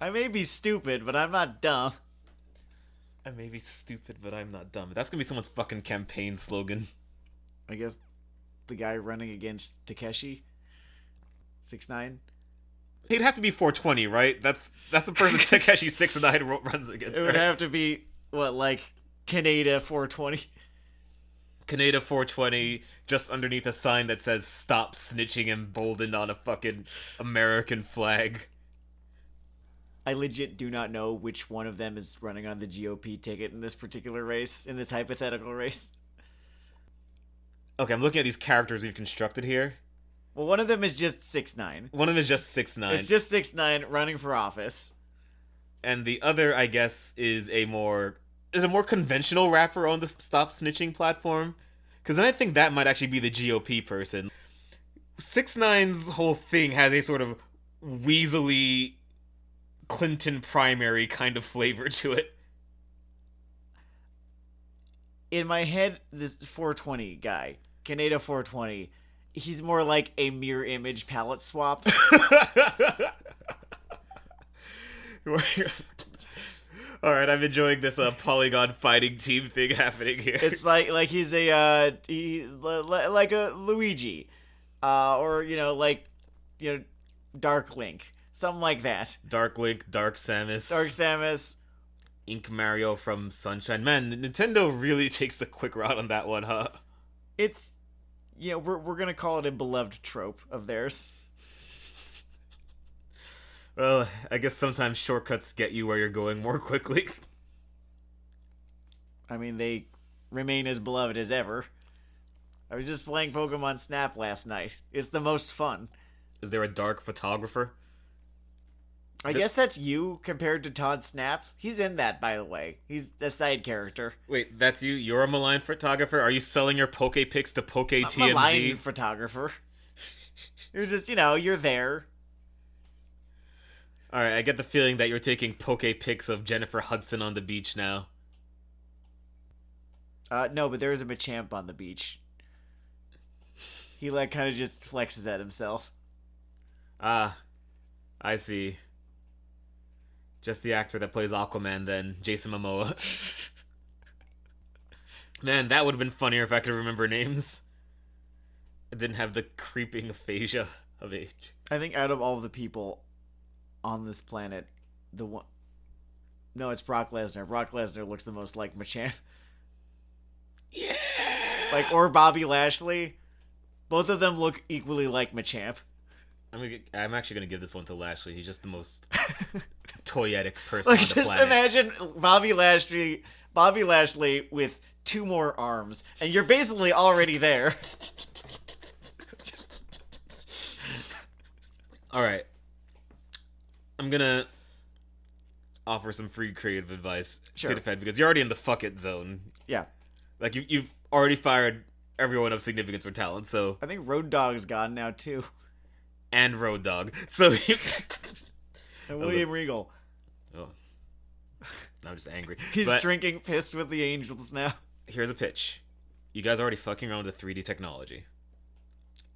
I may be stupid, but I'm not dumb. I may be stupid, but I'm not dumb. That's gonna be someone's fucking campaign slogan. I guess the guy running against Takeshi 6ix9ine. He'd have to be 420, right? That's the person Takeshi 6ix9ine runs against. It would right? have to be what, like Kaneda 420. Kaneda 420, just underneath a sign that says "Stop snitching" emboldened on a fucking American flag. I legit do not know which one of them is running on the GOP ticket in this particular race, in this hypothetical race. Okay, I'm looking at these characters we've constructed here. Well, one of them is just 6ix9ine. One of them is just 6ix9ine. It's just 6ix9ine running for office. And the other, I guess, is a more conventional rapper on the Stop Snitching platform. Because then I think that might actually be the GOP person. 6ix9ine's whole thing has a sort of weaselly Clinton primary kind of flavor to it. In my head, this 420 guy, Kaneda 420, he's more like a mirror image palette swap. Alright, I'm enjoying this polygon fighting team thing happening here. It's like he's a like a Luigi, or Dark Link, something like that. Dark Link, Dark Samus. Dark Samus. Ink Mario from Sunshine. Man, Nintendo really takes the quick route on that one, huh? It's, we're gonna call it a beloved trope of theirs. Well, I guess sometimes shortcuts get you where you're going more quickly. I mean, they remain as beloved as ever. I was just playing Pokemon Snap last night. It's the most fun. Is there a dark photographer? I guess that's you compared to Todd Snap. He's in that, by the way. He's a side character. Wait, that's you? You're a malign photographer? Are you selling your Poke Pics to Poke TMZ? I'm a line photographer. You're just, you're there. Alright, I get the feeling that you're taking Poke Pics of Jennifer Hudson on the beach now. No, but there is a Machamp on the beach. He, kind of just flexes at himself. Ah, I see. Just the actor that plays Aquaman then, Jason Momoa. Man, that would have been funnier if I could remember names. I didn't have the creeping aphasia of age. I think out of all the people on this planet, the one... No, it's Brock Lesnar. Brock Lesnar looks the most like Machamp. Yeah! Or Bobby Lashley. Both of them look equally like Machamp. I'm actually gonna give this one to Lashley. He's just the most toyetic person on the just planet. Imagine Bobby Lashley with 2 more arms, and you're basically already there. Alright. I'm gonna offer some free creative advice Sure. to defend, because you're already in the fuck it zone. Yeah. You've already fired everyone of significance for talent, so... I think Road Dogg's gone now, too. And Road Dogg. So... And William Regal. Oh. I'm just angry. He's drinking pissed with the Angels now. Here's a pitch. You guys are already fucking around with 3D technology.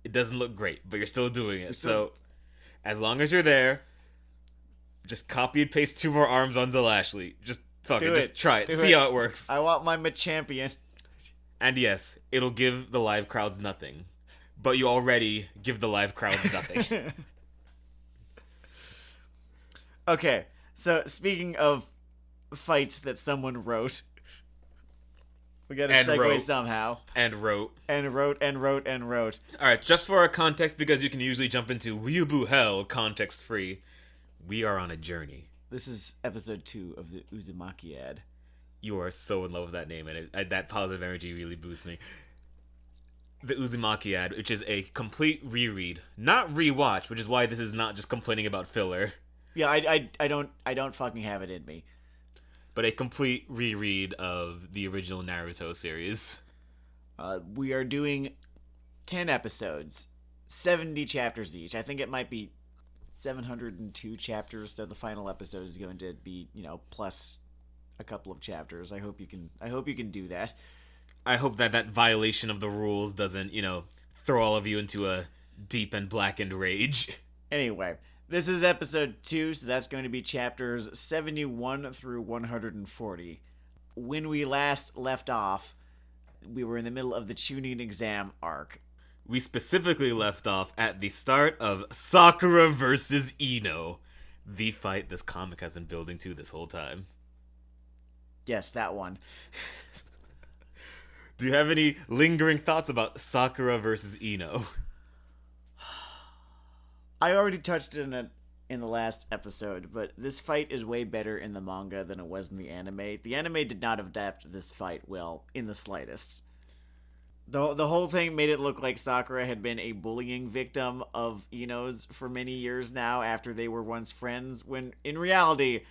It doesn't look great, but you're still doing it. So, as long as you're there, just copy and paste 2 more arms onto Lashley. Just just try it. See how it works. I want my Machampion. And yes, it'll give the live crowds nothing. But you already give the live crowds nothing. Okay, so speaking of fights that someone wrote, we gotta segue somehow. And wrote. Alright, just for our context, because you can usually jump into Weeaboo Hell context-free, we are on a journey. This is episode 2 of the Uzumakiad. You are so in love with that name, and that positive energy really boosts me. The Uzumakiad, which is a complete reread, not rewatch, which is why this is not just complaining about filler. Yeah, I don't fucking have it in me. But a complete reread of the original Naruto series. We are doing 10 episodes, 70 chapters each. I think it might be 702 chapters, so the final episode is going to be, plus a couple of chapters. I hope you can do that. I hope that violation of the rules doesn't, throw all of you into a deep and blackened rage. Anyway, This is episode 2, so that's going to be chapters 71 through 140. When we last left off, we were in the middle of the Chunin exam arc. We specifically left off at the start of Sakura versus Ino, the fight this comic has been building to this whole time. Yes, that one. Do you have any lingering thoughts about Sakura versus Ino? I already touched on it in the last episode, but this fight is way better in the manga than it was in the anime. The anime did not adapt this fight well in the slightest. The whole thing made it look like Sakura had been a bullying victim of Ino's for many years now after they were once friends, when in reality,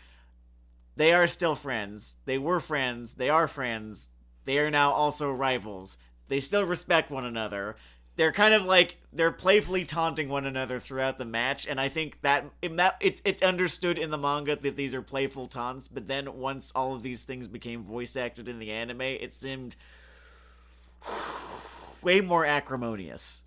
they are still friends. They were friends. They are friends. They are now also rivals. They still respect one another. They're kind of like, they're playfully taunting one another throughout the match, and I think that it's understood in the manga that these are playful taunts, but then once all of these things became voice acted in the anime, it seemed way more acrimonious.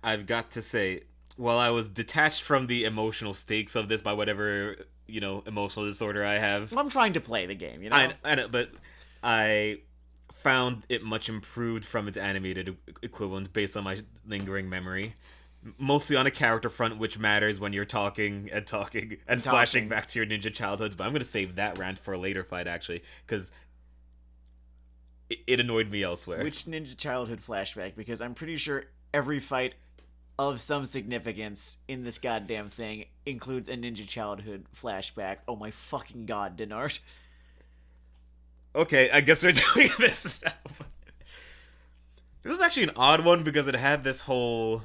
I've got to say, while I was detached from the emotional stakes of this by whatever, emotional disorder I have. Well, I'm trying to play the game, you know? I know, but I found it much improved from its animated equivalent based on my lingering memory. Mostly on a character front, which matters when you're talking and flashing back to your ninja childhoods. But I'm going to save that rant for a later fight, actually, because it annoyed me elsewhere. Which ninja childhood flashback? Because I'm pretty sure every fight of some significance in this goddamn thing includes a ninja childhood flashback. Oh my fucking god, Dennard. Okay, I guess we're doing this now. This was actually an odd one because it had this whole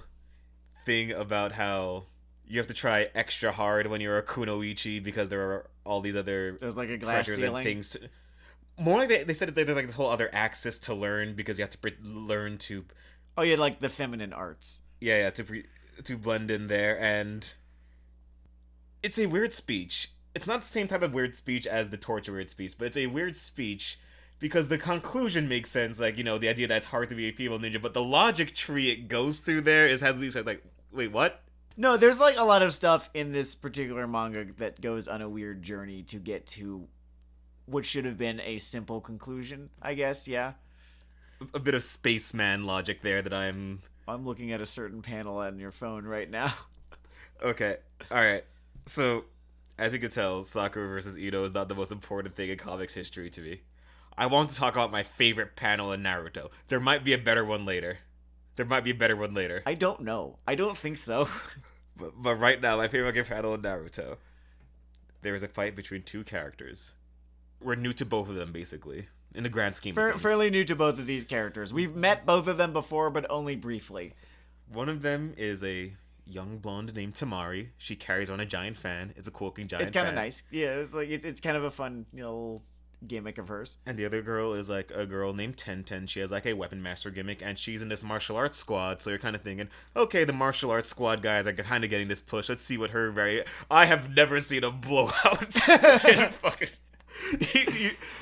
thing about how you have to try extra hard when you're a kunoichi because there are all these other there's like a glass ceiling and things. More like they said that there's like this whole other axis to learn because you have to learn to. Oh yeah, like the feminine arts. Yeah, to blend in there, and it's a weird speech. It's not the same type of weird speech as the torture weird speech, but it's a weird speech because the conclusion makes sense, like, the idea that it's hard to be a female ninja, but the logic tree it goes through there has me said, like, wait, what? No, there's like a lot of stuff in this particular manga that goes on a weird journey to get to what should have been a simple conclusion, I guess, yeah. A bit of spaceman logic there that I'm looking at a certain panel on your phone right now. Okay, alright. So, as you can tell, Sakura versus Ino is not the most important thing in comics history to me. I want to talk about my favorite panel in Naruto. There might be a better one later. I don't know. I don't think so. But right now, my favorite panel in Naruto. There is a fight between two characters. We're new to both of them, basically, in the grand scheme of things. Fairly new to both of these characters. We've met both of them before, but only briefly. One of them is a young blonde named Tamari. She carries on a giant fan. It's a quilting giant fan. It's kind of nice. Yeah, it's kind of a fun little gimmick of hers. And the other girl is like a girl named Tenten. She has like a weapon master gimmick, and she's in this martial arts squad. So you're kind of thinking, okay, the martial arts squad guys are kind of getting this push. Let's see what her I have never seen a blowout in fucking.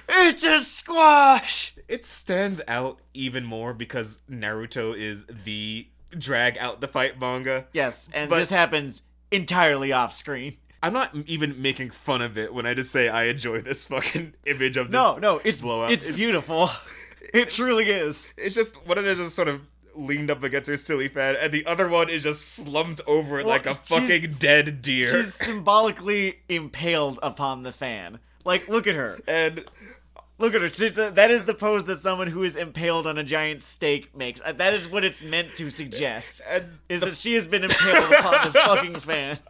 It's a squash! It stands out even more because Naruto is the drag out the fight manga. Yes, and this happens entirely off screen. I'm not even making fun of it when I just say I enjoy this fucking image of this blowout. It's beautiful. It truly is. It's just, one of them is just sort of leaned up against her silly fan, and the other one is just slumped over it like a fucking dead deer. She's symbolically impaled upon the fan. Like, look at her. And look at her. That is the pose that someone who is impaled on a giant steak makes. That is what it's meant to suggest. Is that she has been impaled upon this fucking fan.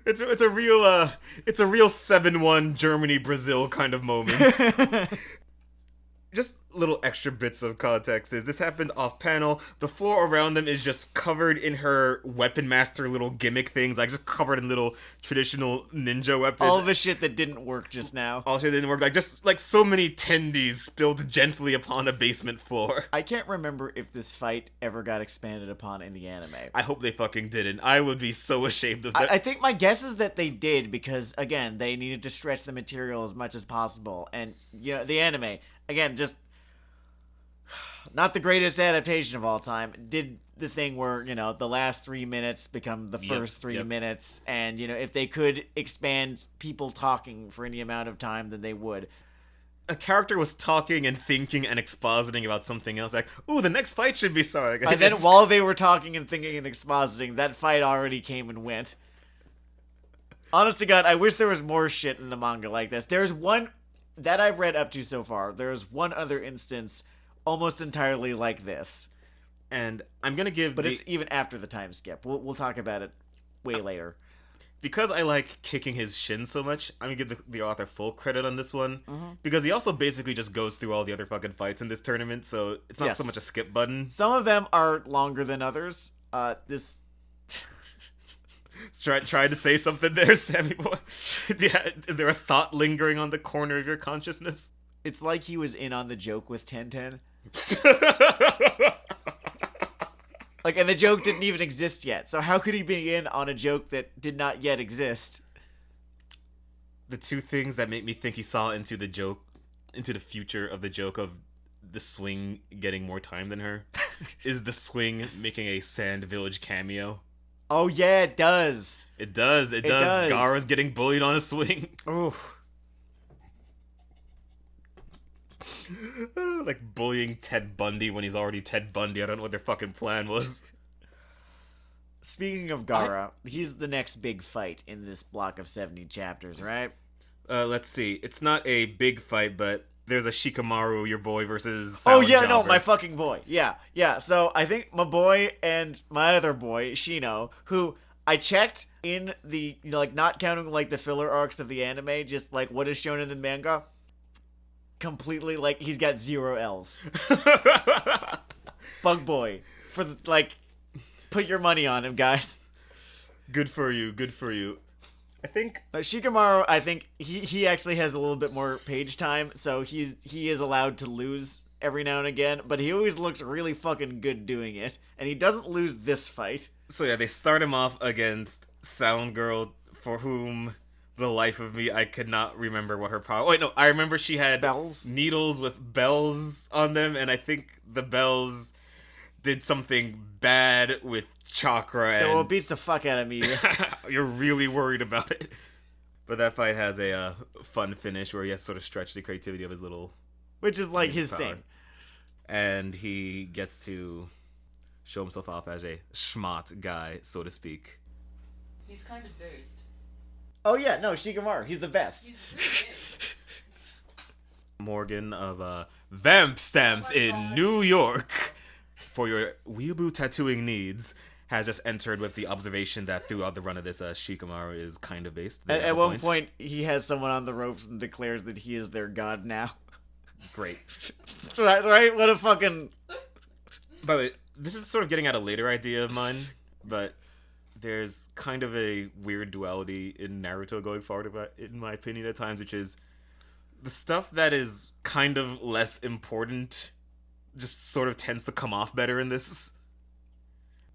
It's a real 7-1 Germany Brazil kind of moment. Just little extra bits of context is this happened off panel. The floor around them is just covered in her weapon master little gimmick things, like just covered in little traditional ninja weapons. All the shit that didn't work just now. All shit that didn't work, like just like so many tendies spilled gently upon a basement floor. I can't remember if this fight ever got expanded upon in the anime. I hope they fucking didn't. I would be so ashamed of that. I think my guess is that they did because, again, they needed to stretch the material as much as possible. And, the anime, again, just not the greatest adaptation of all time, did the thing where, the last 3 minutes become the first 3 minutes, and, if they could expand people talking for any amount of time, then they would. A character was talking and thinking and expositing about something else, like, ooh, the next fight should be starting. And then while they were talking and thinking and expositing, that fight already came and went. Honest to God, I wish there was more shit in the manga like this. There's one that I've read up to so far. There's one other instance almost entirely like this. And I'm going to give But it's even after the time skip. We'll talk about it way later. Because I like kicking his shin so much, I'm going to give the author full credit on this one. Because he also basically just goes through all the other fucking fights in this tournament, so it's not so much a skip button. Some of them are longer than others. This... Try to say something there, Sammy boy. Yeah, is there a thought lingering on the corner of your consciousness? It's like he was in on the joke with 1010. And the joke didn't even exist yet. So how could he be in on a joke that did not yet exist? The two things that make me think he saw into the future of the joke of the swing getting more time than her is the swing making a Sand Village cameo. Oh yeah, it does. It does. Gaara's getting bullied on a swing. Ooh. Like bullying Ted Bundy when he's already Ted Bundy. I don't know what their fucking plan was. Speaking of Gaara, he's the next big fight in this block of 70 chapters, right? Let's see. It's not a big fight, but there's a Shikamaru, your boy, versus my fucking boy. Yeah. So I think my boy and my other boy, Shino, who I checked in the, not counting, the filler arcs of the anime, just, what is shown in the manga, completely, he's got 0 L's. Bug boy. Put your money on him, guys. Good for you. I think Shikamaru, I think he actually has a little bit more page time, so he is allowed to lose every now and again, but he always looks really fucking good doing it, and he doesn't lose this fight. So yeah, they start him off against Sound Girl, for whom the life of me I could not remember what her power. Wait, no, I remember she had bells, needles with bells on them, and I think the bells did something bad with chakra. And it beats the fuck out of me. You're really worried about it. But that fight has a fun finish where he has to sort of stretch the creativity of his little... Which is his power. Thing. And he gets to show himself off as a schmott guy, so to speak. He's kind of versed. Oh yeah, no, Shikamaru, he's the best. Morgan of Vamp Stamps in New York, for your weeaboo tattooing needs, has just entered with the observation that throughout the run of this, Shikamaru is kind of based. At one point, he has someone on the ropes and declares that he is their god now. Great. Right? What a fucking... By the way, this is sort of getting at a later idea of mine, but there's kind of a weird duality in Naruto going forward, in my opinion, at times, which is the stuff that is kind of less important just sort of tends to come off better in this.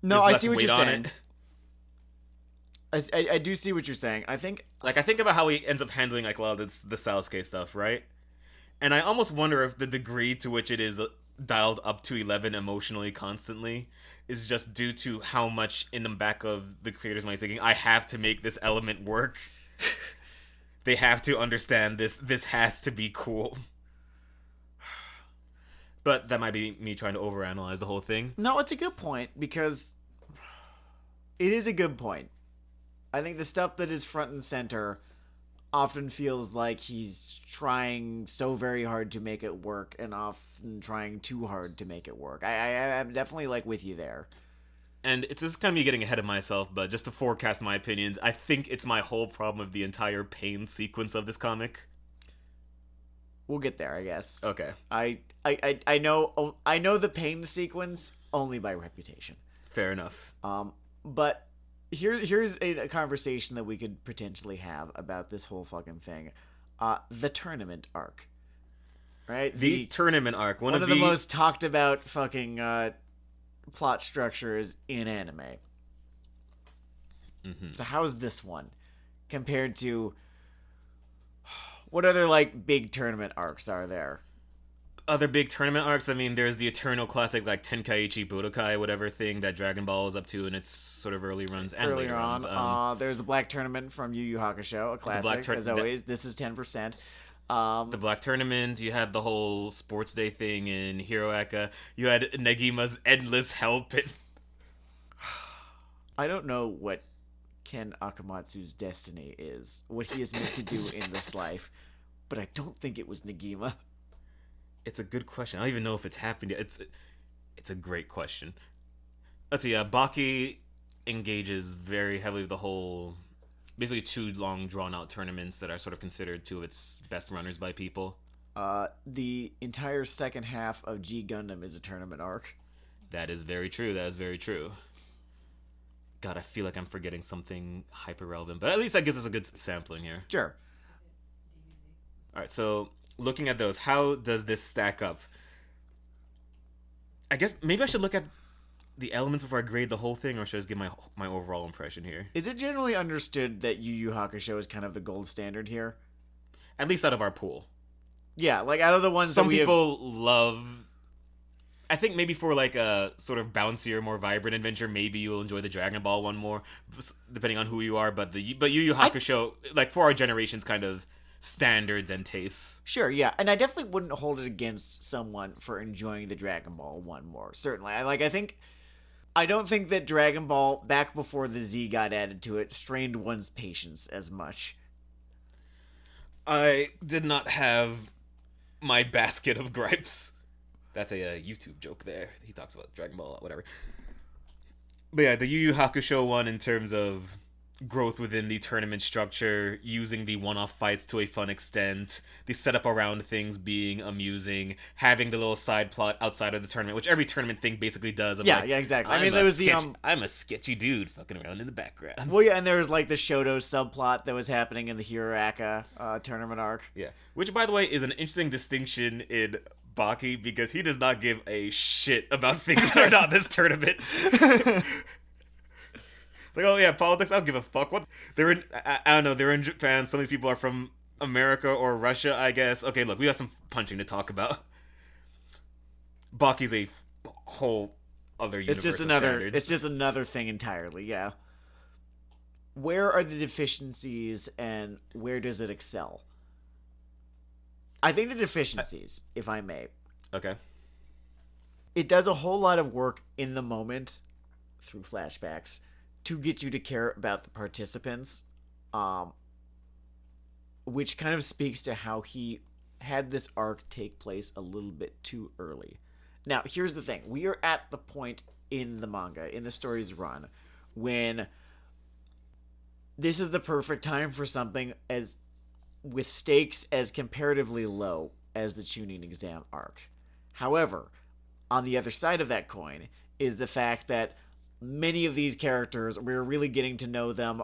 No, I see what you're saying. I do see what you're saying. I think about how he ends up handling a lot of the Sasuke stuff, right? And I almost wonder if the degree to which it is dialed up to 11 emotionally constantly is just due to how much in the back of the creator's mind is thinking, I have to make this element work. They have to understand this. This has to be cool. But that might be me trying to overanalyze the whole thing. No, it's a good point, because it is a good point. I think the stuff that is front and center often feels like he's trying so very hard to make it work, and often trying too hard to make it work. I'm definitely with you there. And it's just kind of me getting ahead of myself, but just to forecast my opinions, I think it's my whole problem of the entire pain sequence of this comic. We'll get there, I guess. Okay. I know the pain sequence only by reputation. Fair enough. But here's a conversation that we could potentially have about this whole fucking thing. The tournament arc. Right? The tournament arc. One of the most talked about fucking plot structures in anime. Mm-hmm. So how's this one compared to... What other, big tournament arcs are there? other big tournament arcs, I mean, there's the eternal classic, like, Tenkaichi Budokai, whatever thing that Dragon Ball is up to in its sort of early runs and Earlier later runs. on, there's the Black Tournament from Yu Yu Hakusho, a classic, as always. This is 10%. The Black Tournament, you had the whole sports day thing in Hiroaka. You had Negima's endless hell pit. I don't know what Ken Akamatsu's destiny is, what he is meant to do in this life, but I don't think it was Negima. It's a good question. I don't even know if it's happened yet. It's a great question. Let's see, Baki engages very heavily with the whole, basically 2 long drawn-out tournaments that are sort of considered 2 of its best runners by people. The entire second half of G Gundam is a tournament arc. That is very true. That is very true. God, I feel like I'm forgetting something hyper-relevant, but at least that gives us a good sampling here. Sure. Alright, so looking at those, how does this stack up? I guess maybe I should look at the elements before I grade the whole thing, or should I just give my overall impression here? Is it generally understood that Yu Yu Hakusho is kind of the gold standard here? At least out of our pool. Yeah, like out of the ones some that we people love. I think maybe for like a sort of bouncier, more vibrant adventure, maybe you'll enjoy the Dragon Ball one more, depending on who you are. But Yu Yu Hakusho, like for our generation's kind of standards and tastes. Sure, yeah, and I definitely wouldn't hold it against someone for enjoying the Dragon Ball one more. Certainly, I don't think that Dragon Ball, back before the Z got added to it, strained one's patience as much. I did not have my basket of gripes. That's a YouTube joke there. He talks about Dragon Ball, whatever. But yeah, the Yu Yu Hakusho one in terms of growth within the tournament structure, using the one-off fights to a fun extent, the setup around things being amusing, having the little side plot outside of the tournament, which every tournament thing basically does. Yeah, exactly. I mean, there was I'm a sketchy dude fucking around in the background. Well, yeah, and there was like the Shoto subplot that was happening in the Hiroaka tournament arc. Yeah, which by the way is an interesting distinction in Baki, because he does not give a shit about things that are not this tournament. It's like, oh yeah, politics, I don't give a fuck. What? They're in, I don't know, they're in Japan. Some of these people are from America or Russia, I guess. Okay, look, we got some punching to talk about. Baki's a whole other universe of standards. It's just another thing entirely, yeah. Where are the deficiencies and where does it excel? I think the deficiencies, if I may. Okay. It does a whole lot of work in the moment through flashbacks to get you to care about the participants, which kind of speaks to how he had this arc take place a little bit too early. Now, here's the thing. We are at the point in the manga, in the story's run, when this is the perfect time for something as with stakes as comparatively low as the Chunin exam arc. However, on the other side of that coin is the fact that many of these characters, we're really getting to know them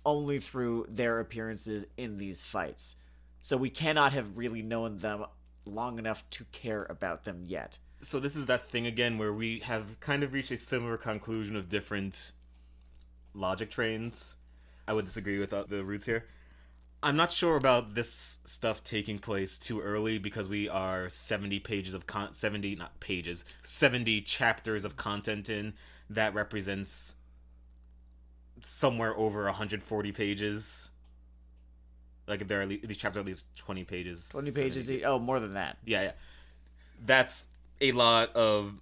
only through their appearances in these fights. So we cannot have really known them long enough to care about them yet. So this is that thing again where we have kind of reached a similar conclusion of different logic trains. I would disagree with the roots here. I'm not sure about this stuff taking place too early, because we are 70 pages of 70 chapters of content in. That represents somewhere over 140 pages. Like, if there are these chapters are at least 20 pages. 20 pages? Oh, more than that. Yeah. That's a lot of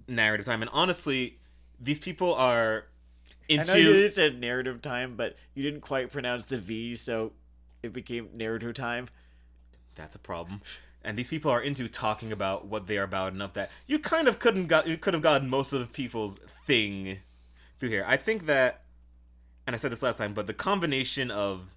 narrative time. And honestly, these people are into... I know you said narrative time, but you didn't quite pronounce the V, so it became narrative time. That's a problem. And these people are into talking about what they are about enough that you kind of could have gotten most of people's thing through here. I think that, and I said this last time, but the combination of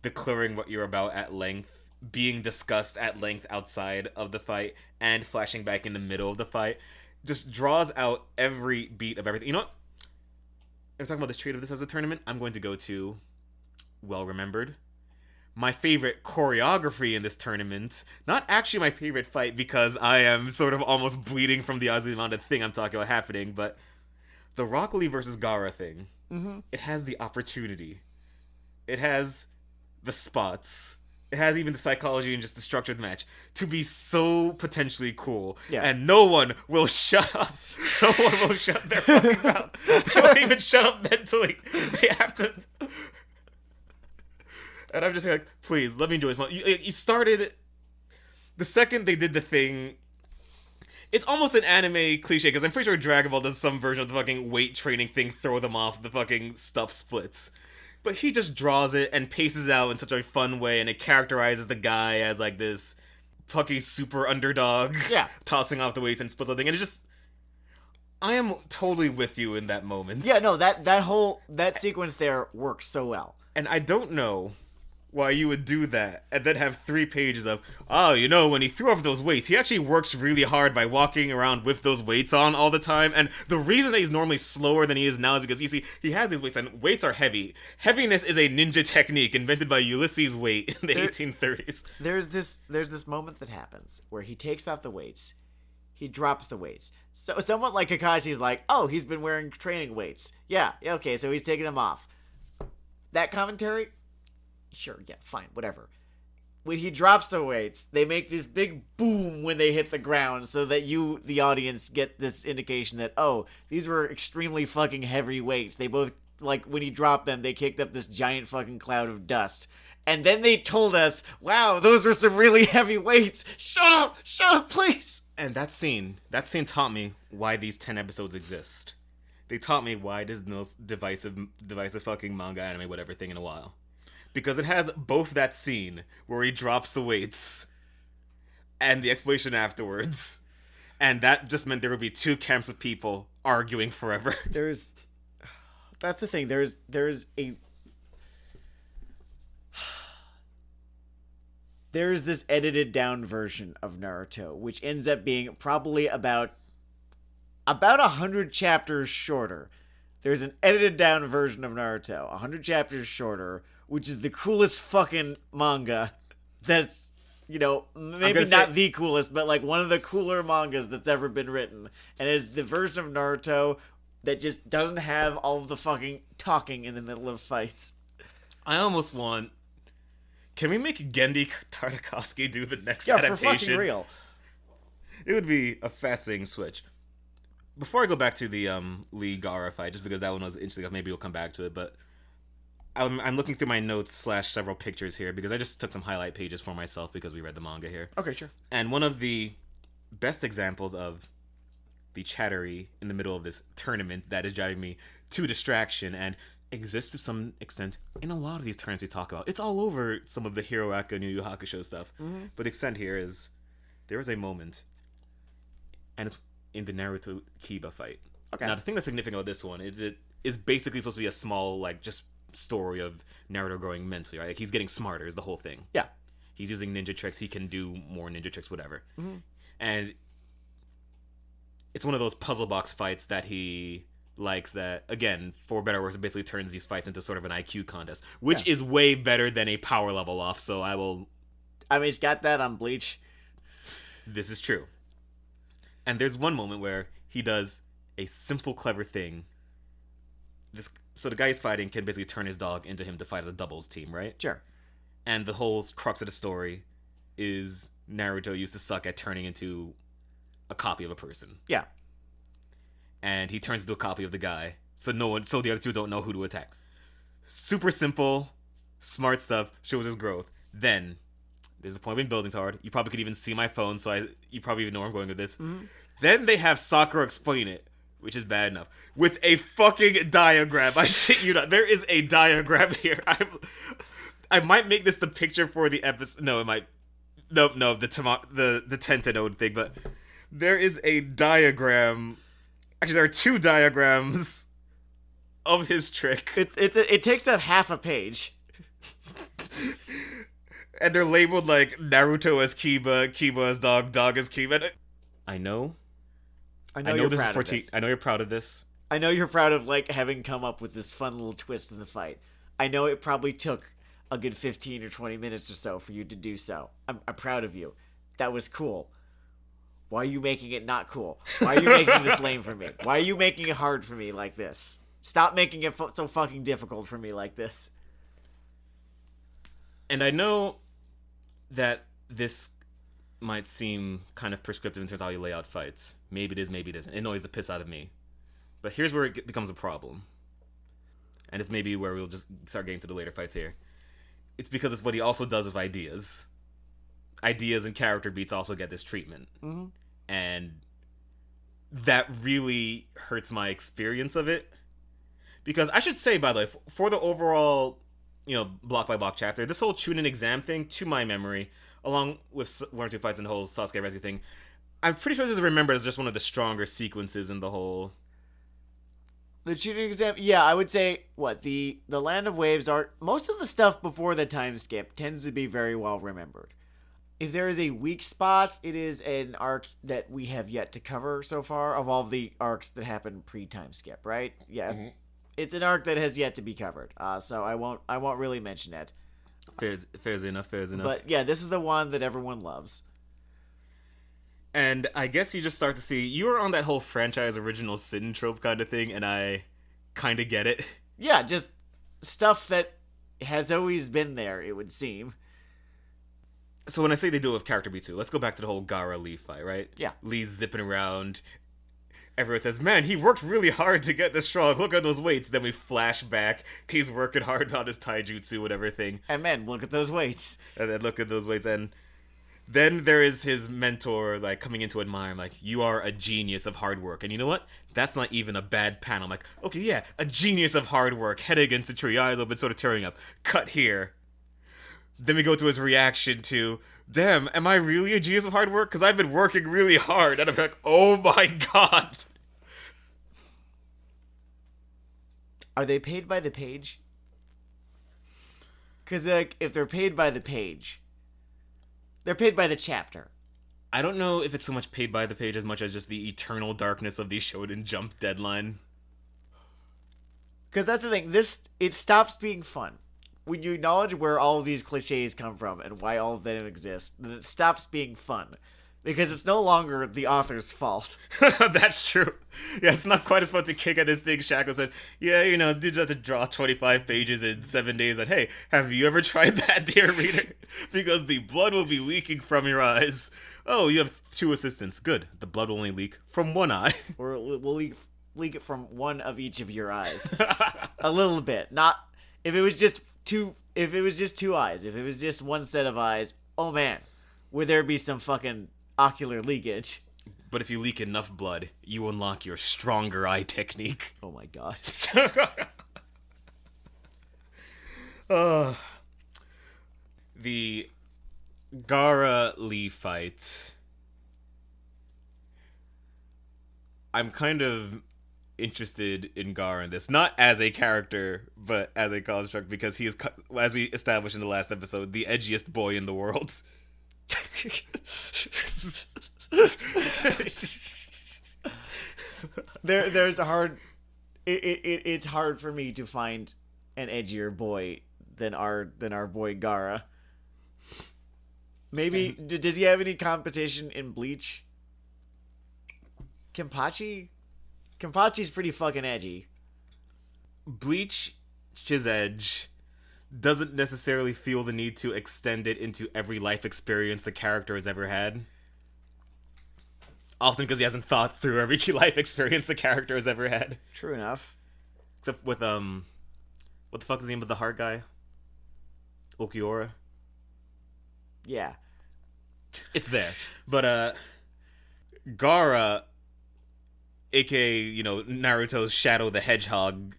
declaring what you're about at length, being discussed at length outside of the fight, and flashing back in the middle of the fight, just draws out every beat of everything. You know what? I'm talking about this trait of this as a tournament. I'm going to go to Well Remembered. My favorite choreography in this tournament. Not actually my favorite fight, because I am sort of almost bleeding from the odds of the amount of thing I'm talking about happening, but the Rock Lee versus Gaara thing. Mm-hmm. It has the opportunity. It has the spots. it has even the psychology and just the structure of the match to be so potentially cool. Yeah. And no one will shut up. No one will shut their fucking mouth. They won't even shut up mentally. They have to. And I'm just like, please, let me enjoy this moment. You started. The second they did the thing. It's almost an anime cliche, because I'm pretty sure Dragon Ball does some version of the fucking weight training thing, throw them off, the fucking stuff splits. But he just draws it and paces it out in such a fun way, and it characterizes the guy as like this fucking super underdog, tossing off the weights and splits something, and it's just, I am totally with you in that moment. Yeah, no, that sequence there works so well. And I don't know why you would do that and then have 3 pages of, oh, you know, when he threw off those weights, he actually works really hard by walking around with those weights on all the time. And the reason that he's normally slower than he is now is because, you see, he has these weights, and weights are heavy. Heaviness is a ninja technique invented by Ulysses Weight in the 1830s. There's this moment that happens where he takes off the weights, he drops the weights. So somewhat like Kakashi's like, oh, he's been wearing training weights. Yeah, okay, so he's taking them off. That commentary, sure, yeah, fine, whatever. When he drops the weights, they make this big boom when they hit the ground so that you, the audience, get this indication that, oh, these were extremely fucking heavy weights. They both, like, when he dropped them, they kicked up this giant fucking cloud of dust. And then they told us, wow, those were some really heavy weights. Shut up, please. And that scene taught me why these 10 episodes exist. They taught me why there's no divisive fucking manga, anime, whatever thing in a while. Because it has both that scene where he drops the weights and the explanation afterwards. And that just meant there would be 2 camps of people arguing forever. That's the thing. There's this edited down version of Naruto, which ends up being probably about 100 chapters shorter. There's an edited down version of Naruto, 100 chapters shorter, which is the coolest fucking manga that's, you know, maybe not the coolest, but like one of the cooler mangas that's ever been written. And it's the version of Naruto that just doesn't have all of the fucking talking in the middle of fights. I almost want... Can we make Gendy Tartakovsky do the next adaptation? Yeah, for fucking real. It would be a fascinating switch. Before I go back to the Lee Gaara fight, just because that one was interesting, maybe we'll come back to it, but I'm looking through my notes / several pictures here, because I just took some highlight pages for myself because we read the manga here. Okay, sure. And one of the best examples of the chattery in the middle of this tournament that is driving me to distraction and exists to some extent in a lot of these tournaments we talk about. It's all over some of the Hiroaka Yu Yu Hakusho stuff. Mm-hmm. But the extent here is, there is a moment, and it's in the Naruto Kiba fight. Okay. Now, the thing that's significant about this one is it is basically supposed to be a small, like, just story of Naruto growing mentally, right? Like, he's getting smarter is the whole thing. Yeah. He's using ninja tricks. He can do more ninja tricks, whatever. Mm-hmm. And it's one of those puzzle box fights that he likes that, again, for better or worse, it basically turns these fights into sort of an IQ contest, which is way better than a power level off, so I mean, he's got that on Bleach. This is true. And there's one moment where he does a simple, clever thing. So the guy he's fighting can basically turn his dog into him to fight as a doubles team, right? Sure. And the whole crux of the story is Naruto used to suck at turning into a copy of a person. Yeah. And he turns into a copy of the guy, so the other two don't know who to attack. Super simple, smart stuff, shows his growth. Then, there's a point when building's hard. You probably could even see my phone, so you probably even know where I'm going with this. Mm-hmm. Then they have Sakura explain it, which is bad enough, with a fucking diagram. I shit you not. There is a diagram here. I might make this the picture for the episode. No, it might. No, the Tentenode thing, but there is a diagram. Actually, there are 2 diagrams of his trick. It takes up half a page. And they're labeled like Naruto as Kiba, Kiba as dog, dog as Kiba. I know you're this proud is 14. I know you're proud of this. I know you're proud of like having come up with this fun little twist in the fight. I know it probably took a good 15 or 20 minutes or so for you to do so. I'm proud of you. That was cool. Why are you making it not cool? Why are you making this lame for me? Why are you making it hard for me like this? Stop making it so fucking difficult for me like this. And I know that this might seem kind of prescriptive in terms of how you lay out fights. Maybe it is, maybe it isn't. It annoys the piss out of me. But here's where it becomes a problem. And it's maybe where we'll just start getting to the later fights here. It's because it's what he also does with ideas. Ideas and character beats also get this treatment. Mm-hmm. And that really hurts my experience of it. Because I should say, by the way, for the overall, block by block chapter, this whole Chunin exam thing, to my memory, along with one or two fights and the whole Sasuke rescue thing, I'm pretty sure this is remembered as just one of the stronger sequences in the whole. The Chunin exam, yeah, I would say, the Land of Waves arc, most of the stuff before the time skip tends to be very well remembered. If there is a weak spot, it is an arc that we have yet to cover so far, of all the arcs that happened pre-time skip, right? Yeah, mm-hmm. It's an arc that has yet to be covered, so I won't really mention it. Fair enough. But yeah, this is the one that everyone loves. And I guess you just start to see, you were on that whole franchise original sin trope kind of thing, and I kind of get it. Yeah, just stuff that has always been there, it would seem. So when I say they do it with character beats too, let's go back to the whole Gaara Lee fight, right? Yeah. Lee's zipping around. Everyone says, man, he worked really hard to get this strong. Look at those weights. Then we flash back. He's working hard on his taijutsu, whatever thing. And man, look at those weights. And then look at those weights. And then there is his mentor, coming in to admire him, you are a genius of hard work. And you know what? That's not even a bad panel. I'm okay, yeah, a genius of hard work. Head against the tree, eyes open, sort of tearing up. Cut here. Then we go to his reaction to, damn, am I really a genius of hard work? Because I've been working really hard. And I'm like, oh my god. Are they paid by the page? Because, if they're paid by the page, they're paid by the chapter. I don't know if it's so much paid by the page as much as just the eternal darkness of the Shonen Jump deadline. Because that's the thing. It stops being fun. When you acknowledge where all of these cliches come from and why all of them exist, then it stops being fun. Because it's no longer the author's fault. That's true. Yeah, it's not quite as fun to kick at this thing. Shackle said, yeah, did you have to draw 25 pages in 7 days? And hey, have you ever tried that, dear reader? Because the blood will be leaking from your eyes. Oh, you have 2 assistants. Good. The blood will only leak from one eye. Or it will leak it from one of each of your eyes. A little bit. Not... If it was just 2 eyes, if it was just one set of eyes, oh man, would there be some fucking ocular leakage. But if you leak enough blood, you unlock your stronger eye technique. Oh my god. The Gaara Lee fight. I'm kind of interested in Gaara in this, not as a character, but as a construct, because he is, as we established in the last episode, the edgiest boy in the world. There's a hard. It's hard for me to find an edgier boy than our boy Gaara. Maybe does he have any competition in Bleach? Kenpachi's pretty fucking edgy. Bleach's edge doesn't necessarily feel the need to extend it into every life experience the character has ever had. Often because he hasn't thought through every life experience the character has ever had. True enough. Except with, what the fuck is the name of the heart guy? Okiura? Yeah. It's there. But, Gaara, aka, Naruto's Shadow the Hedgehog,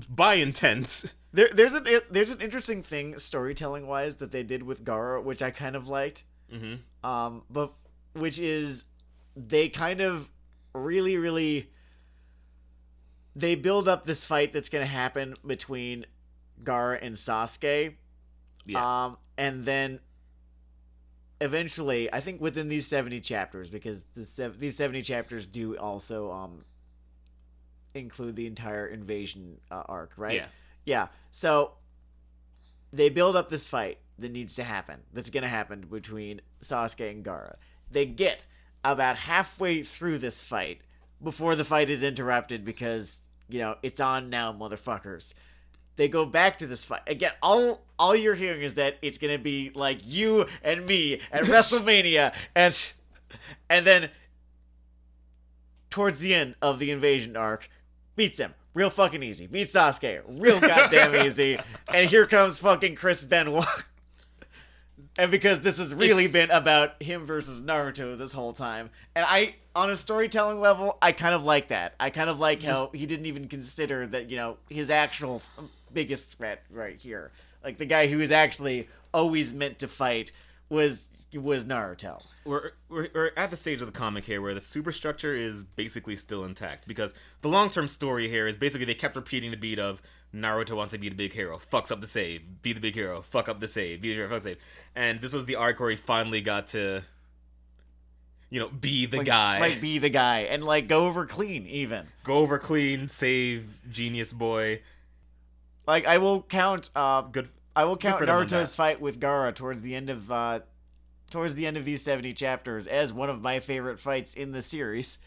by intent... There's an interesting thing storytelling wise that they did with Gaara, which I kind of liked. Mm-hmm. But which is they kind of really they build up this fight that's gonna happen between Gaara and Sasuke. Yeah. And then eventually, I think within these 70 chapters, because these 70 chapters do also include the entire invasion arc, right? Yeah. Yeah, so they build up this fight that needs to happen, that's going to happen between Sasuke and Gaara. They get about halfway through this fight before the fight is interrupted because, it's on now, motherfuckers. they go back to this fight again. All you're hearing is that it's gonna be like you and me at WrestleMania, and then towards the end of the invasion arc, beats him real fucking easy. Beats Sasuke real goddamn easy, and here comes fucking Chris Benoit. And because this has really been about him versus Naruto this whole time. And on a storytelling level, I kind of like that. I kind of like how he didn't even consider that, his actual biggest threat right here. Like, the guy who was actually always meant to fight was Naruto. We're at the stage of the comic here where the superstructure is basically still intact. Because the long-term story here is basically they kept repeating the beat of Naruto wants to be the big hero, fucks up the save, be the big hero, fuck up the save, be the hero, fuck the save. And this was the arc where he finally got to, be the guy. Like, be the guy. And, go over clean, even. Go over clean, save Genius Boy. Like, I will count Good. Naruto's fight with Gaara towards the end of these 70 chapters as one of my favorite fights in the series.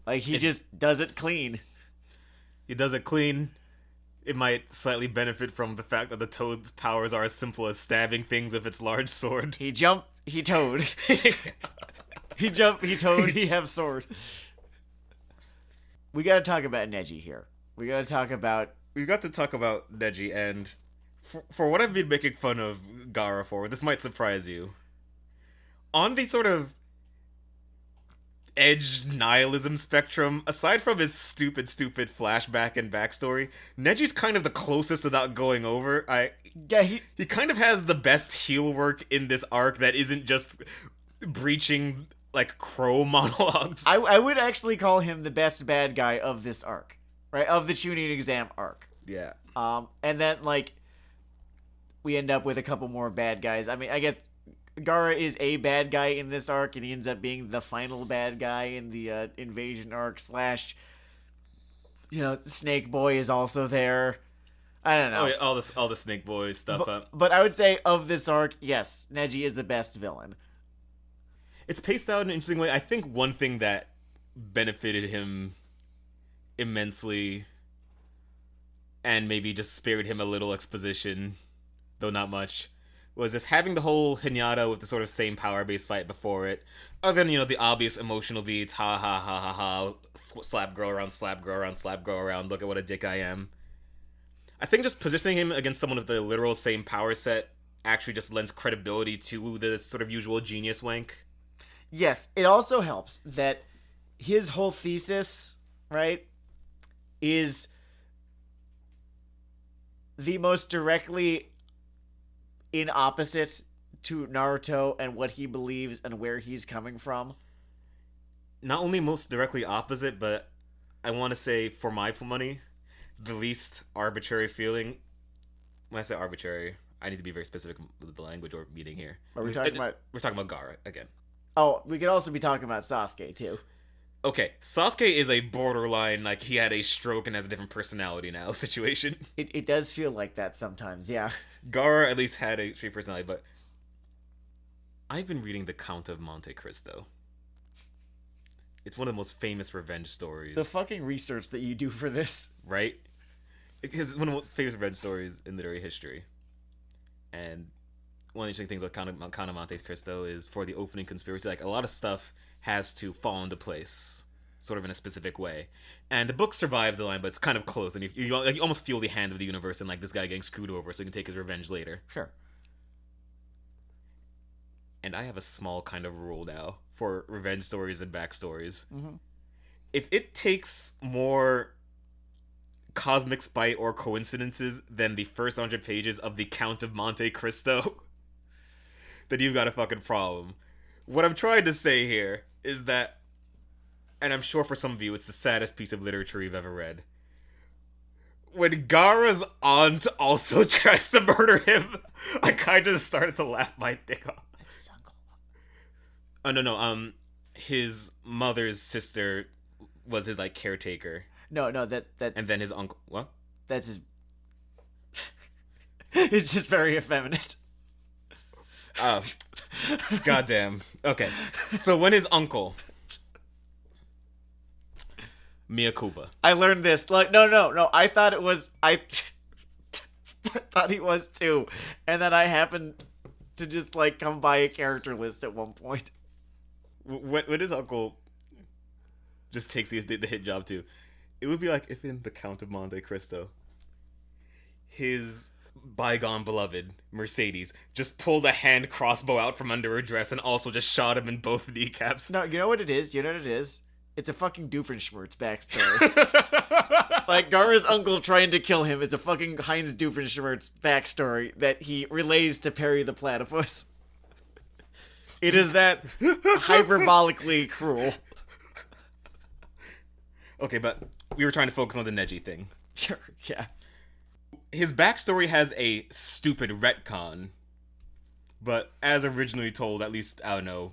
Like, he just does it clean. He does it clean. It might slightly benefit from the fact that the Toad's powers are as simple as stabbing things with its large sword. He jump, he toad. He jump, he toad, he have sword. We gotta talk about Neji here. We've got to talk about Neji, and for what I've been making fun of Gaara for, this might surprise you. On the sort of edge nihilism spectrum, aside from his stupid flashback and backstory, Neji's kind of the closest without going over. He kind of has the best heel work in this arc that isn't just breaching, crow monologues. I would actually call him the best bad guy of this arc. Right, of the Chunin exam arc. Yeah. And then, we end up with a couple more bad guys. I mean, I guess Gaara is a bad guy in this arc, and he ends up being the final bad guy in the invasion arc / Snake Boy is also there. I don't know. Oh, yeah, all the Snake Boy stuff. But I would say, of this arc, yes, Neji is the best villain. It's paced out in an interesting way. I think one thing that benefited him immensely and maybe just spared him a little exposition, though not much, was just having the whole Hinata with the sort of same power-based fight before it. Other than, the obvious emotional beats, ha ha ha ha ha, slap girl around, slap girl around, slap girl around, look at what a dick I am. I think just positioning him against someone with the literal same power set actually just lends credibility to the sort of usual genius wank. Yes, it also helps that his whole thesis, right, is the most directly in opposite to Naruto and what he believes and where he's coming from. Not only most directly opposite, but I want to say, for my money, the least arbitrary feeling. When I say arbitrary, I need to be very specific with the language or meaning here. Are we talking about... We're talking about Gaara again. Oh, we could also be talking about Sasuke, too. Okay, Sasuke is a borderline, he had a stroke and has a different personality now situation. It does feel like that sometimes, yeah. Gaara at least had a straight personality, but I've been reading The Count of Monte Cristo. It's one of the most famous revenge stories. The fucking research that you do for this. Right? Because it's one of the most famous revenge stories in literary history. And one of the interesting things about Count of Monte Cristo is, for the opening conspiracy, a lot of stuff has to fall into place, sort of in a specific way. And the book survives the line, but it's kind of close, and you almost feel the hand of the universe and this guy getting screwed over so he can take his revenge later. Sure. And I have a small kind of rule now for revenge stories and backstories. Mm-hmm. If it takes more cosmic spite or coincidences than the first 100 pages of The Count of Monte Cristo, then you've got a fucking problem. What I'm trying to say here is that, and I'm sure for some of you it's the saddest piece of literature you've ever read, when Gaara's aunt also tries to murder him, I kind of started to laugh my dick off. That's his uncle. Oh, no. His mother's sister was his, caretaker. No, that... And then his uncle... What? That's his... It's just very effeminate. Oh. Goddamn. Okay. So when his uncle Mia Culpa. I learned this. Like, no. I thought it was. I thought he was too, and then I happened to just like come by a character list at one point. What his uncle just takes the hit job to? It would be like if in The Count of Monte Cristo, his bygone beloved Mercedes just pulled a hand crossbow out from under her dress and also just shot him in both kneecaps. No, you know what it is? It's a fucking Doofenshmirtz backstory. Like, Gaara's uncle trying to kill him is a fucking Heinz Doofenshmirtz backstory that he relays to Perry the Platypus. It is that hyperbolically cruel. Okay, but we were trying to focus on the Neji thing. Sure, yeah. His backstory has a stupid retcon, but as originally told, at least, I don't know.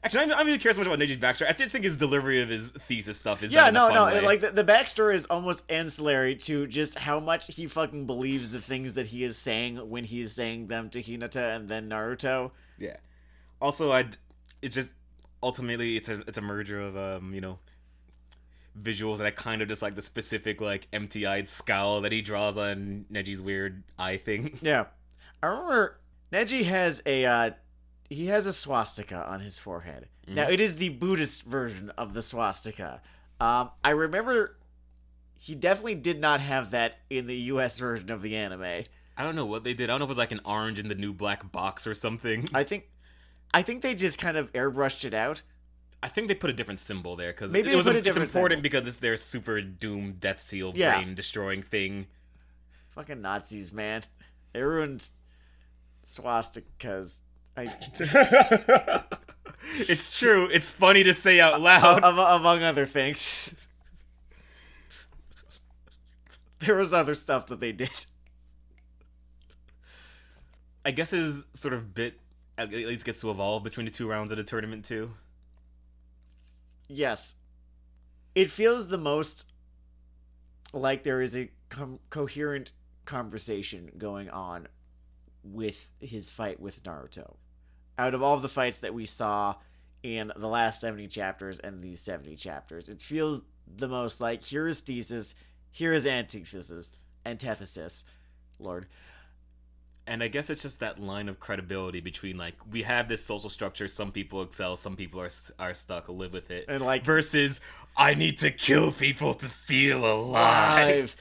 Actually, I don't really care so much about Neji's backstory. I think his delivery of his thesis stuff is done in a fun way. Like, the backstory is almost ancillary to just how much he fucking believes the things that he is saying when he is saying them to Hinata and then Naruto. Yeah. Also, it's just, ultimately, it's a merger of, visuals, and I kind of just like the specific, like, empty-eyed scowl that he draws on Neji's weird eye thing. Yeah. I remember Neji has a swastika on his forehead. Mm-hmm. Now, it is the Buddhist version of the swastika. I remember he definitely did not have that in the US version of the anime. I don't know what they did. I don't know if it was like an orange in the new black box or something. I think they just kind of airbrushed it out. I think they put a different symbol there because it's important symbol. Because it's their super doom death seal brain destroying thing. Fucking Nazis, man. They ruined swastikas. It's true. It's funny to say out loud. Among other things. There was other stuff that they did. I guess his sort of bit at least gets to evolve between the two rounds of the tournament too. Yes. It feels the most like there is a coherent conversation going on with his fight with Naruto. Out of all the fights that we saw in the last 70 chapters and these 70 chapters, it feels the most like, here is thesis, here is antithesis, Lord. And I guess it's just that line of credibility between, like, we have this social structure, some people excel, some people are stuck, live with it. And like, versus, I need to kill people to feel alive.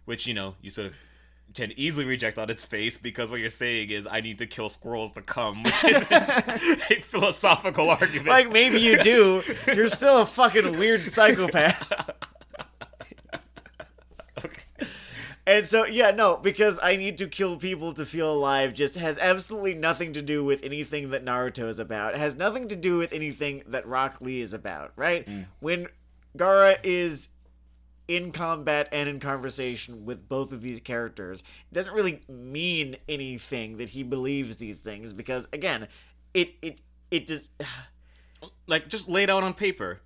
Which, you sort of can easily reject on its face because what you're saying is, I need to kill squirrels to come, which isn't a philosophical argument. Like, maybe you do. You're still a fucking weird psychopath. And so, because I need to kill people to feel alive just has absolutely nothing to do with anything that Naruto is about. It has nothing to do with anything that Rock Lee is about, right? Mm. When Gaara is in combat and in conversation with both of these characters, it doesn't really mean anything that he believes these things because, again, it just... Like, just lay it out on paper.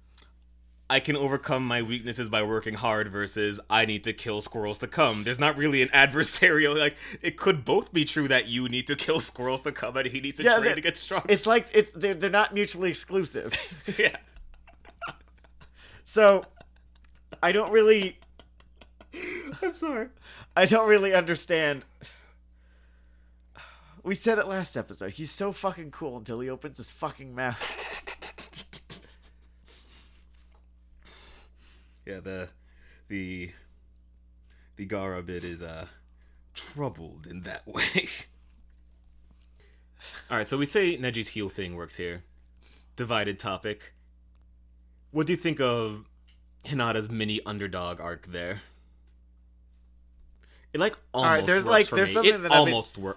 I can overcome my weaknesses by working hard versus I need to kill squirrels to come. There's not really an adversarial, like, it could both be true that you need to kill squirrels to come and he needs to train to get strong. It's like, they're not mutually exclusive. Yeah. So, I don't really... I'm sorry. I don't really understand. We said it last episode. He's so fucking cool until he opens his fucking mouth. Yeah, the Gaara bit is troubled in that way. Alright, so we say Neji's heel thing works here. Divided topic. What do you think of Hinata's mini underdog arc there? It almost works for me.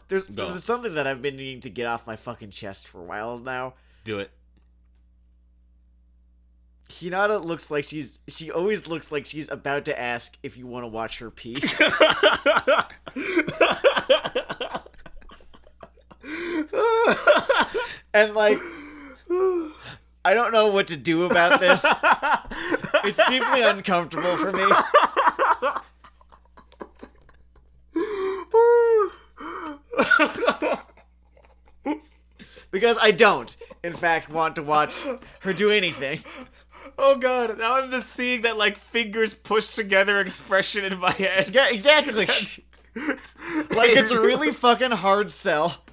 There's something that I've been needing to get off my fucking chest for a while now. Do it. Hinata looks like she always looks like she's about to ask if you want to watch her pee. And like, I don't know what to do about this. It's deeply uncomfortable for me. Because I don't, in fact, want to watch her do anything. Oh god, now I'm just seeing that, like, fingers pushed together expression in my head. Yeah, exactly. Like, it's a really fucking hard sell.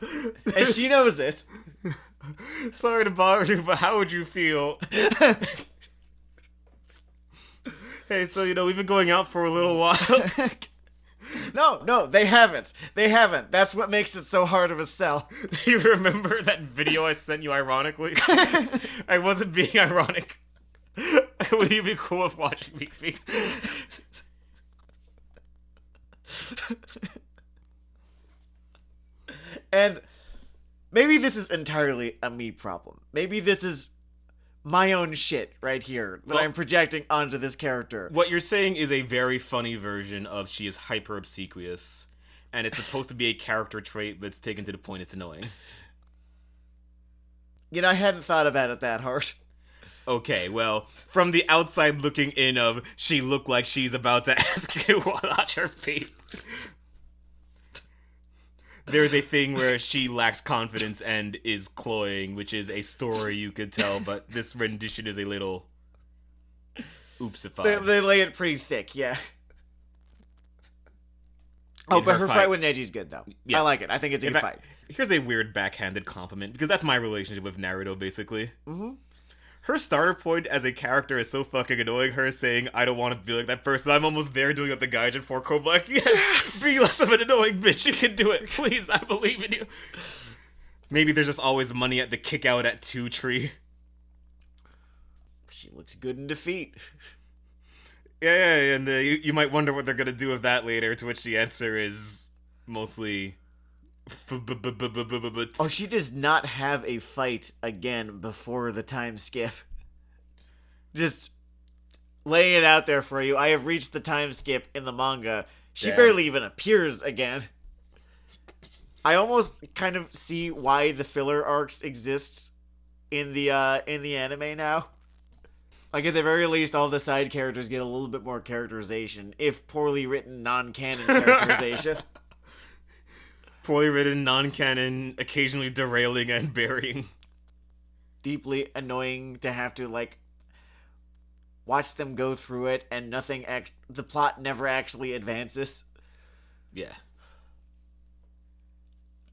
And she knows it. Sorry to bother you, but how would you feel? Hey, so, we've been going out for a little while. No, they haven't. They haven't. That's what makes it so hard of a sell. Do you remember that video I sent you ironically? I wasn't being ironic. Would you be cool with watching me feed? And maybe this is entirely a me problem. Maybe this is my own shit right here that I'm projecting onto this character. What you're saying is a very funny version of she is hyper obsequious, and it's supposed to be a character trait, but it's taken to the point it's annoying. I hadn't thought about it that hard. Okay, well, from the outside looking in of, she looked like she's about to ask you what on her feet. There's a thing where she lacks confidence and is cloying, which is a story you could tell, but this rendition is a little oopsified. They lay it pretty thick, yeah. Oh, but her fight with Neji's good, though. Yeah. I like it. I think it's a good fight. Here's a weird backhanded compliment, because that's my relationship with Naruto, basically. Mm-hmm. Her starter point as a character is so fucking annoying. Her saying, I don't want to be like that person. I'm almost there doing what the Gaijin 4 Code. Like, yes, be less of an annoying bitch. You can do it. Please, I believe in you. Maybe there's just always money at the kick out at 2 tree. She looks good in defeat. Yeah, and you might wonder what they're going to do with that later, to which the answer is mostly... Oh, she does not have a fight again before the time skip. Just laying it out there for you. I have reached the time skip in the manga. She barely even appears again. I almost kind of see why the filler arcs exist in the anime now. Like, at the very least, all the side characters get a little bit more characterization, if poorly written non-canon characterization. Poorly written, non-canon, occasionally derailing and burying. Deeply annoying to have to, like, watch them go through it and the plot never actually advances. Yeah.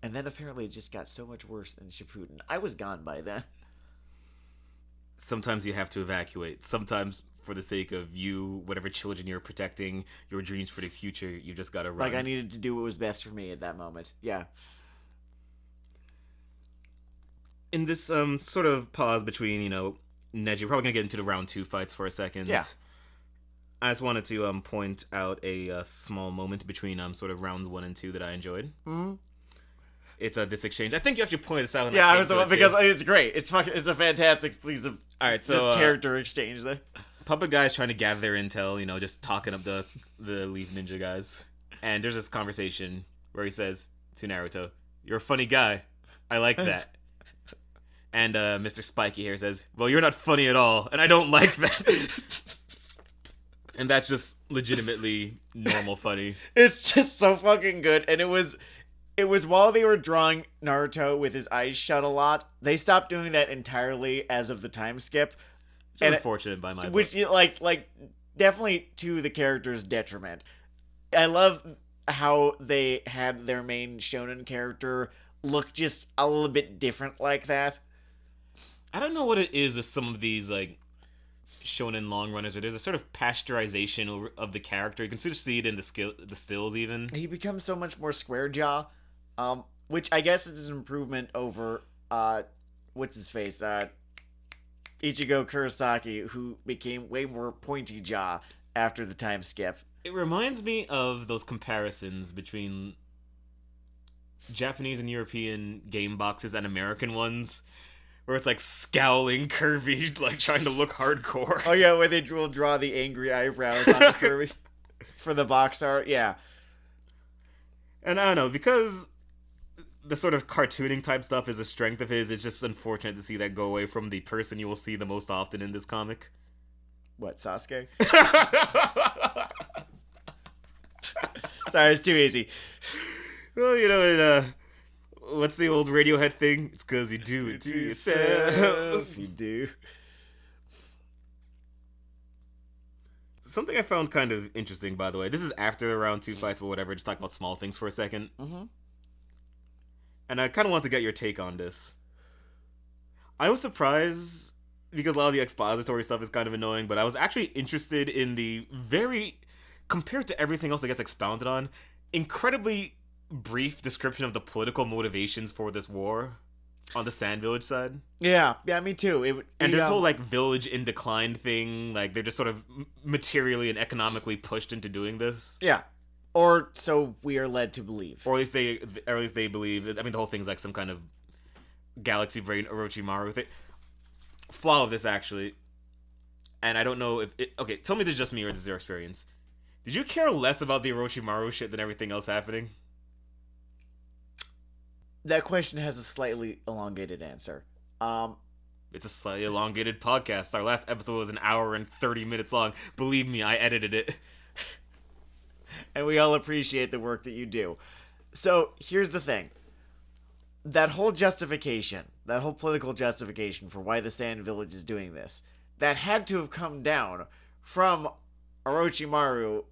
And then apparently it just got so much worse in Shippuden. I was gone by then. Sometimes you have to evacuate. Sometimes, for the sake of you, whatever children you're protecting, your dreams for the future, you just gotta run. Like, I needed to do what was best for me at that moment. Yeah. In this sort of pause between, Neji, we're probably gonna get into the round 2 fights for a second. Yeah. I just wanted to point out a small moment between sort of rounds 1 and 2 that I enjoyed. Mm-hmm. It's this exchange. I think you actually pointed this out. Yeah, I was the one because it's great. It's a fantastic piece of just character exchange there. Puppet guys trying to gather their intel, just talking up the Leaf Ninja guys. And there's this conversation where he says to Naruto, "You're a funny guy. I like that." And Mr. Spiky here says, "Well, you're not funny at all, and I don't like that." And that's just legitimately normal funny. It's just so fucking good, and it was while they were drawing Naruto with his eyes shut a lot. They stopped doing that entirely as of the time skip. It's unfortunate by my book. Which, like, definitely to the character's detriment. I love how they had their main shonen character look just a little bit different like that. I don't know what it is with some of these, like, shonen long runners, where there's a sort of pasteurization of the character. You can sort of see it in the stills even. He becomes so much more square jaw, which I guess is an improvement over, what's his face, Ichigo Kurosaki, who became way more pointy jaw after the time skip. It reminds me of those comparisons between Japanese and European game boxes and American ones, where it's like scowling, curvy, like trying to look hardcore. Oh yeah, where they will draw the angry eyebrows on the Kirby for the box art. Yeah. And I don't know, because the sort of cartooning type stuff is a strength of his, it's just unfortunate to see that go away from the person you will see the most often in this comic. What, Sasuke? Sorry, it's too easy. Well, what's the old Radiohead thing? It's because you do it to yourself. You do. Something I found kind of interesting, by the way. This is after the round 2 fights, but whatever. Just talk about small things for a second. Mm-hmm. And I kind of want to get your take on this. I was surprised, because a lot of the expository stuff is kind of annoying, but I was actually interested in the very, compared to everything else that gets expounded on, incredibly brief description of the political motivations for this war on the Sand Village side. Yeah, me too. And this whole, like, village in decline thing, like, they're just sort of materially and economically pushed into doing this. Yeah. Or so we are led to believe. Or at least they believe. I mean, the whole thing's like some kind of galaxy brain Orochimaru thing. Flaw of this, actually, and I don't know if it... Okay, tell me this is just me or this is your experience. Did you care less about the Orochimaru shit than everything else happening? That question has a slightly elongated answer. It's a slightly elongated podcast. Our last episode was an hour and 30 minutes long. Believe me, I edited it. And we all appreciate the work that you do. So, here's the thing. That whole justification, that whole political justification for why the Sand Village is doing this, that had to have come down from Orochimaru,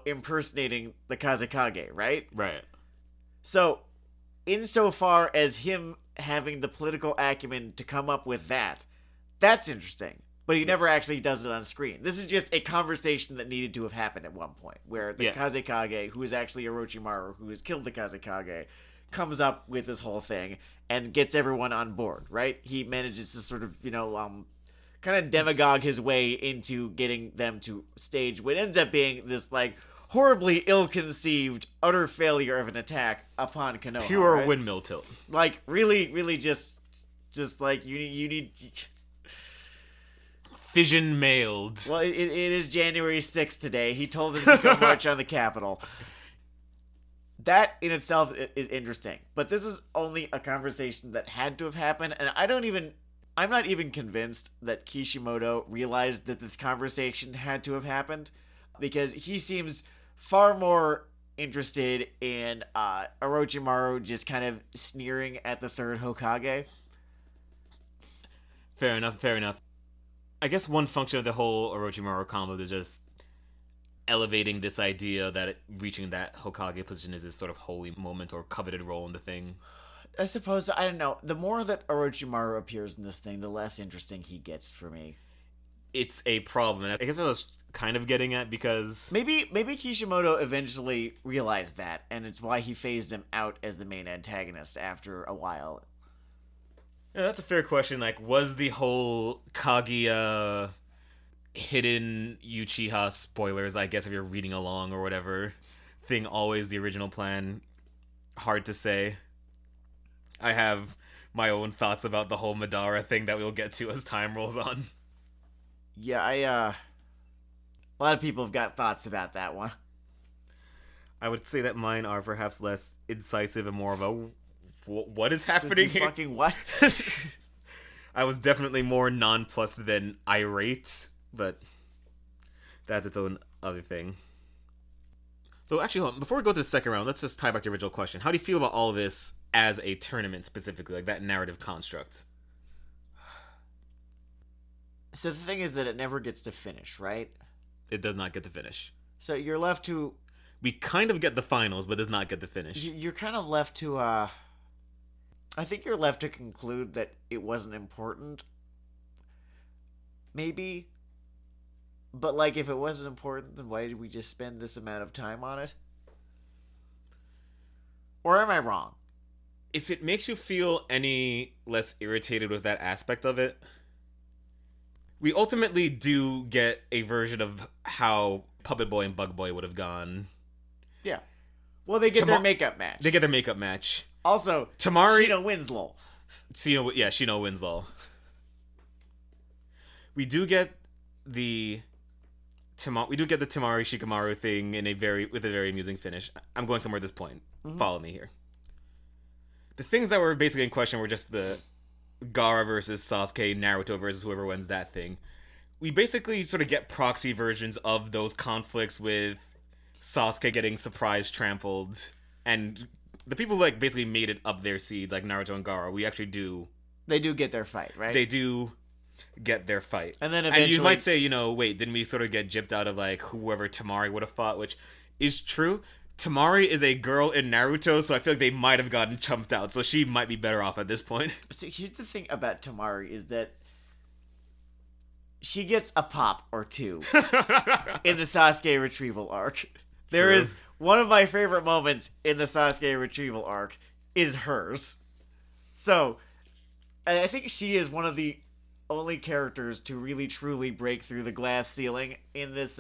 impersonating the Kazekage, right? Right. So, insofar as him having the political acumen to come up with that, that's interesting. But he never actually does it on screen. This is just a conversation that needed to have happened at one point, where the Kazekage, who is actually Orochimaru, who has killed the Kazekage, comes up with this whole thing and gets everyone on board, right? He manages to sort of, kind of demagogue his way into getting them to stage what ends up being this, like, horribly ill-conceived, utter failure of an attack upon Konoha. Pure right? windmill tilt. Like, really just like, you need... Fission mailed. Well, it is January 6th today. He told him to go march on the Capitol. That in itself is interesting. But this is only a conversation that had to have happened, and I'm not even convinced that Kishimoto realized that this conversation had to have happened, because he seems far more interested in Orochimaru just kind of sneering at the third Hokage. Fair enough. I guess one function of the whole Orochimaru combo is just elevating this idea that reaching that Hokage position is this sort of holy moment or coveted role in the thing. I suppose, I don't know, the more that Orochimaru appears in this thing, the less interesting he gets for me. It's a problem, and I guess I was kind of getting at because... Maybe Kishimoto eventually realized that, and it's why he phased him out as the main antagonist after a while. Yeah, that's a fair question. Like, was the whole Kaguya hidden Uchiha spoilers, I guess if you're reading along or whatever, thing always the original plan? Hard to say. I have my own thoughts about the whole Madara thing that we'll get to as time rolls on. Yeah, a lot of people have got thoughts about that one. I would say that mine are perhaps less incisive and more of a... What is happening here? Fucking what? I was definitely more nonplussed than irate, but that's its own other thing. Though, actually, hold on. Before we go to the second round, let's just tie back to the original question. How do you feel about all of this as a tournament, specifically? Like, that narrative construct? So the thing is that it never gets to finish, right? It does not get to finish. So you're left to... We kind of get the finals, but does not get to finish. You're kind of left to, I think you're left to conclude that it wasn't important. Maybe. But, like, if it wasn't important, then why did we just spend this amount of time on it? Or am I wrong? If it makes you feel any less irritated with that aspect of it, we ultimately do get a version of how Puppet Boy and Bug Boy would have gone. Yeah. Well, they get their makeup match. They get their makeup match. Also, Tamari... Shino wins, lol. Shino wins, lol. We do get the Tamari Shikamaru thing with a very amusing finish. I'm going somewhere at this point. Mm-hmm. Follow me here. The things that were basically in question were just the Gaara versus Sasuke, Naruto versus whoever wins that thing. We basically sort of get proxy versions of those conflicts with Sasuke getting surprise trampled, and the people who, like, basically made it up their seeds, like Naruto and Gaara, we actually do... They do get their fight, right? They do. get their fight. And then And eventually... you might say, wait, didn't we sort of get gypped out of, like, whoever Tamari would have fought, which is true. Tamari is a girl in Naruto, so I feel like they might have gotten chumped out, so she might be better off at this point. So here's the thing about Tamari is that she gets a pop or two in the Sasuke retrieval arc. There True. is one of my favorite moments in the Sasuke retrieval arc is hers. So, I think she is one of the only characters to really truly break through the glass ceiling in this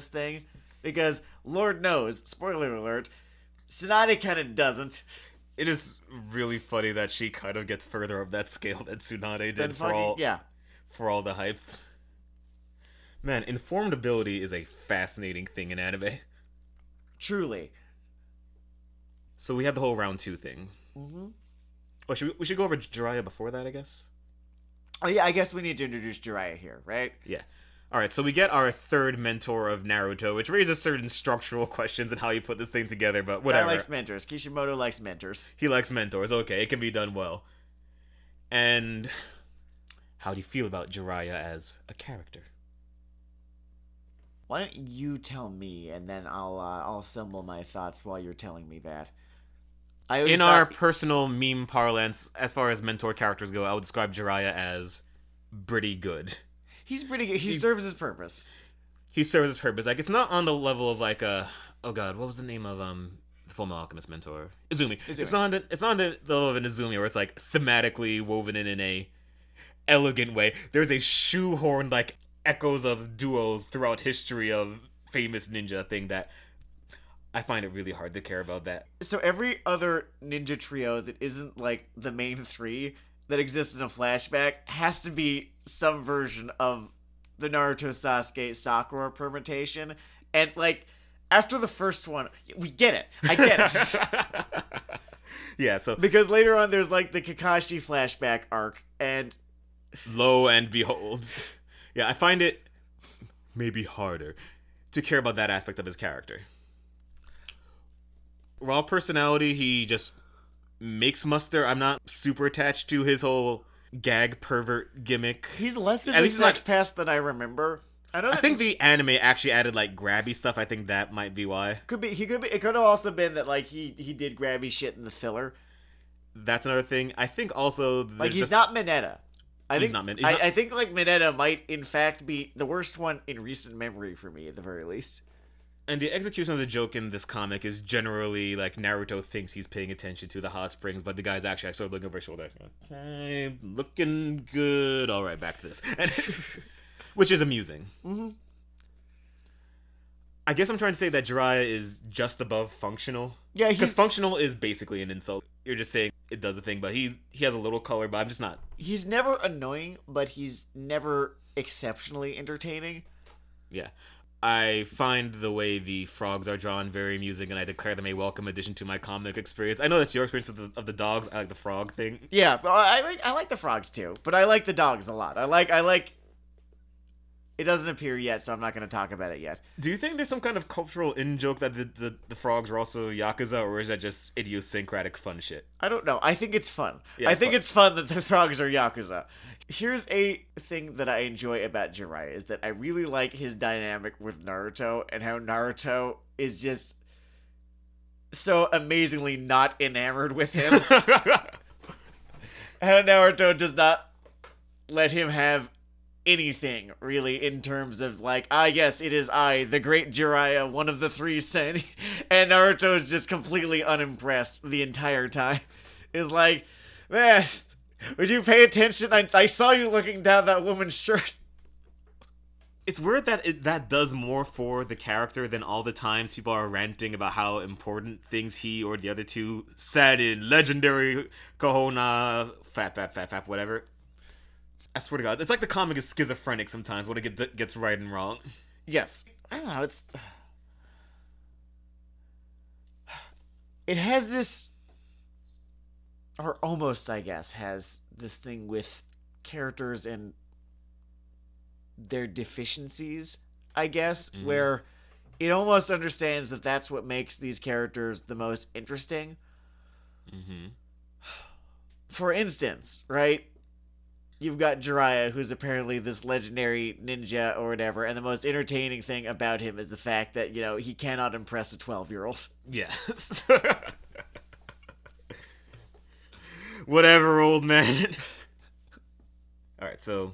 thing, because Lord knows, spoiler alert, Tsunade kind of doesn't. It is really funny that she kind of gets further up that scale than Tsunade did for all the hype. Man, informed ability is a fascinating thing in anime. Truly. So we have the whole round 2 thing. Mm-hmm. Oh, we should go over Jiraiya before that, I guess? Oh yeah, I guess we need to introduce Jiraiya here, right? Yeah. Alright, so we get our third mentor of Naruto, which raises certain structural questions and how you put this thing together, but whatever. Guy likes mentors. Kishimoto likes mentors. He likes mentors. Okay, it can be done well. And how do you feel about Jiraiya as a character? Why don't you tell me, and then I'll assemble my thoughts while you're telling me that. In our personal meme parlance, as far as mentor characters go, I would describe Jiraiya as pretty good. He's pretty good. He serves his purpose. He serves his purpose. Like, it's not on the level of like oh god, what was the name of the Fullmetal Alchemist mentor? Izumi. It's not on the level of an Izumi where it's like thematically woven in a elegant way. There's a shoehorned like echoes of duos throughout history of famous ninja thing that I find it really hard to care about that. So every other ninja trio that isn't like the main three that exists in a flashback has to be some version of the Naruto Sasuke Sakura permutation. And like after the first one, we get it. I get it. Yeah, so because later on there's like the Kakashi flashback arc, and lo and behold. Yeah, I find it maybe harder to care about that aspect of his character. Raw personality, he just makes muster. I'm not super attached to his whole gag pervert gimmick. He's less of a sex past than I remember. I think the anime actually added like grabby stuff. I think that might be why. Could be. It could have also been that like he did grabby shit in the filler. That's another thing. I think also like he's not Mineta. I think like Mineta might in fact be the worst one in recent memory for me at the very least. And the execution of the joke in this comic is generally like Naruto thinks he's paying attention to the hot springs, but the guy's actually sort of looking over his shoulder. Okay, looking good. All right, back to this, which is amusing. Mm-hmm. I guess I'm trying to say that Jiraiya is just above functional. Yeah, because functional is basically an insult. You're just saying it does a thing, but he has a little color, but I'm just not. He's never annoying, but he's never exceptionally entertaining. Yeah. I find the way the frogs are drawn very amusing, and I declare them a welcome addition to my comic experience. I know that's your experience of the dogs. I like the frog thing. Yeah, but I like the frogs too, but I like the dogs a lot. I like. It doesn't appear yet, so I'm not going to talk about it yet. Do you think there's some kind of cultural in-joke that the frogs are also Yakuza, or is that just idiosyncratic fun shit? I don't know. I think it's fun. Yeah, I think it's fun that the frogs are Yakuza. Here's a thing that I enjoy about Jiraiya, is that I really like his dynamic with Naruto, and how Naruto is just so amazingly not enamored with him. How Naruto does not let him have anything really in terms of like, yes, it is I, the great Jiraiya, one of the three Sen, and Naruto is just completely unimpressed the entire time. Is like, man, would you pay attention? I saw you looking down that woman's shirt. It's weird that that does more for the character than all the times people are ranting about how important things he or the other two said in legendary Kahona, fap, whatever. I swear to God, it's like the comic is schizophrenic sometimes when it gets right and wrong. Yes. I don't know, it has this, or almost, I guess, has this thing with characters and their deficiencies, I guess, where it almost understands that that's what makes these characters the most interesting. Mm-hmm. For instance, right? you've got Jiraiya, who's apparently this legendary ninja or whatever, and the most entertaining thing about him is the fact that, you know, he cannot impress a 12-year-old. Yes. Whatever, old man. Alright, so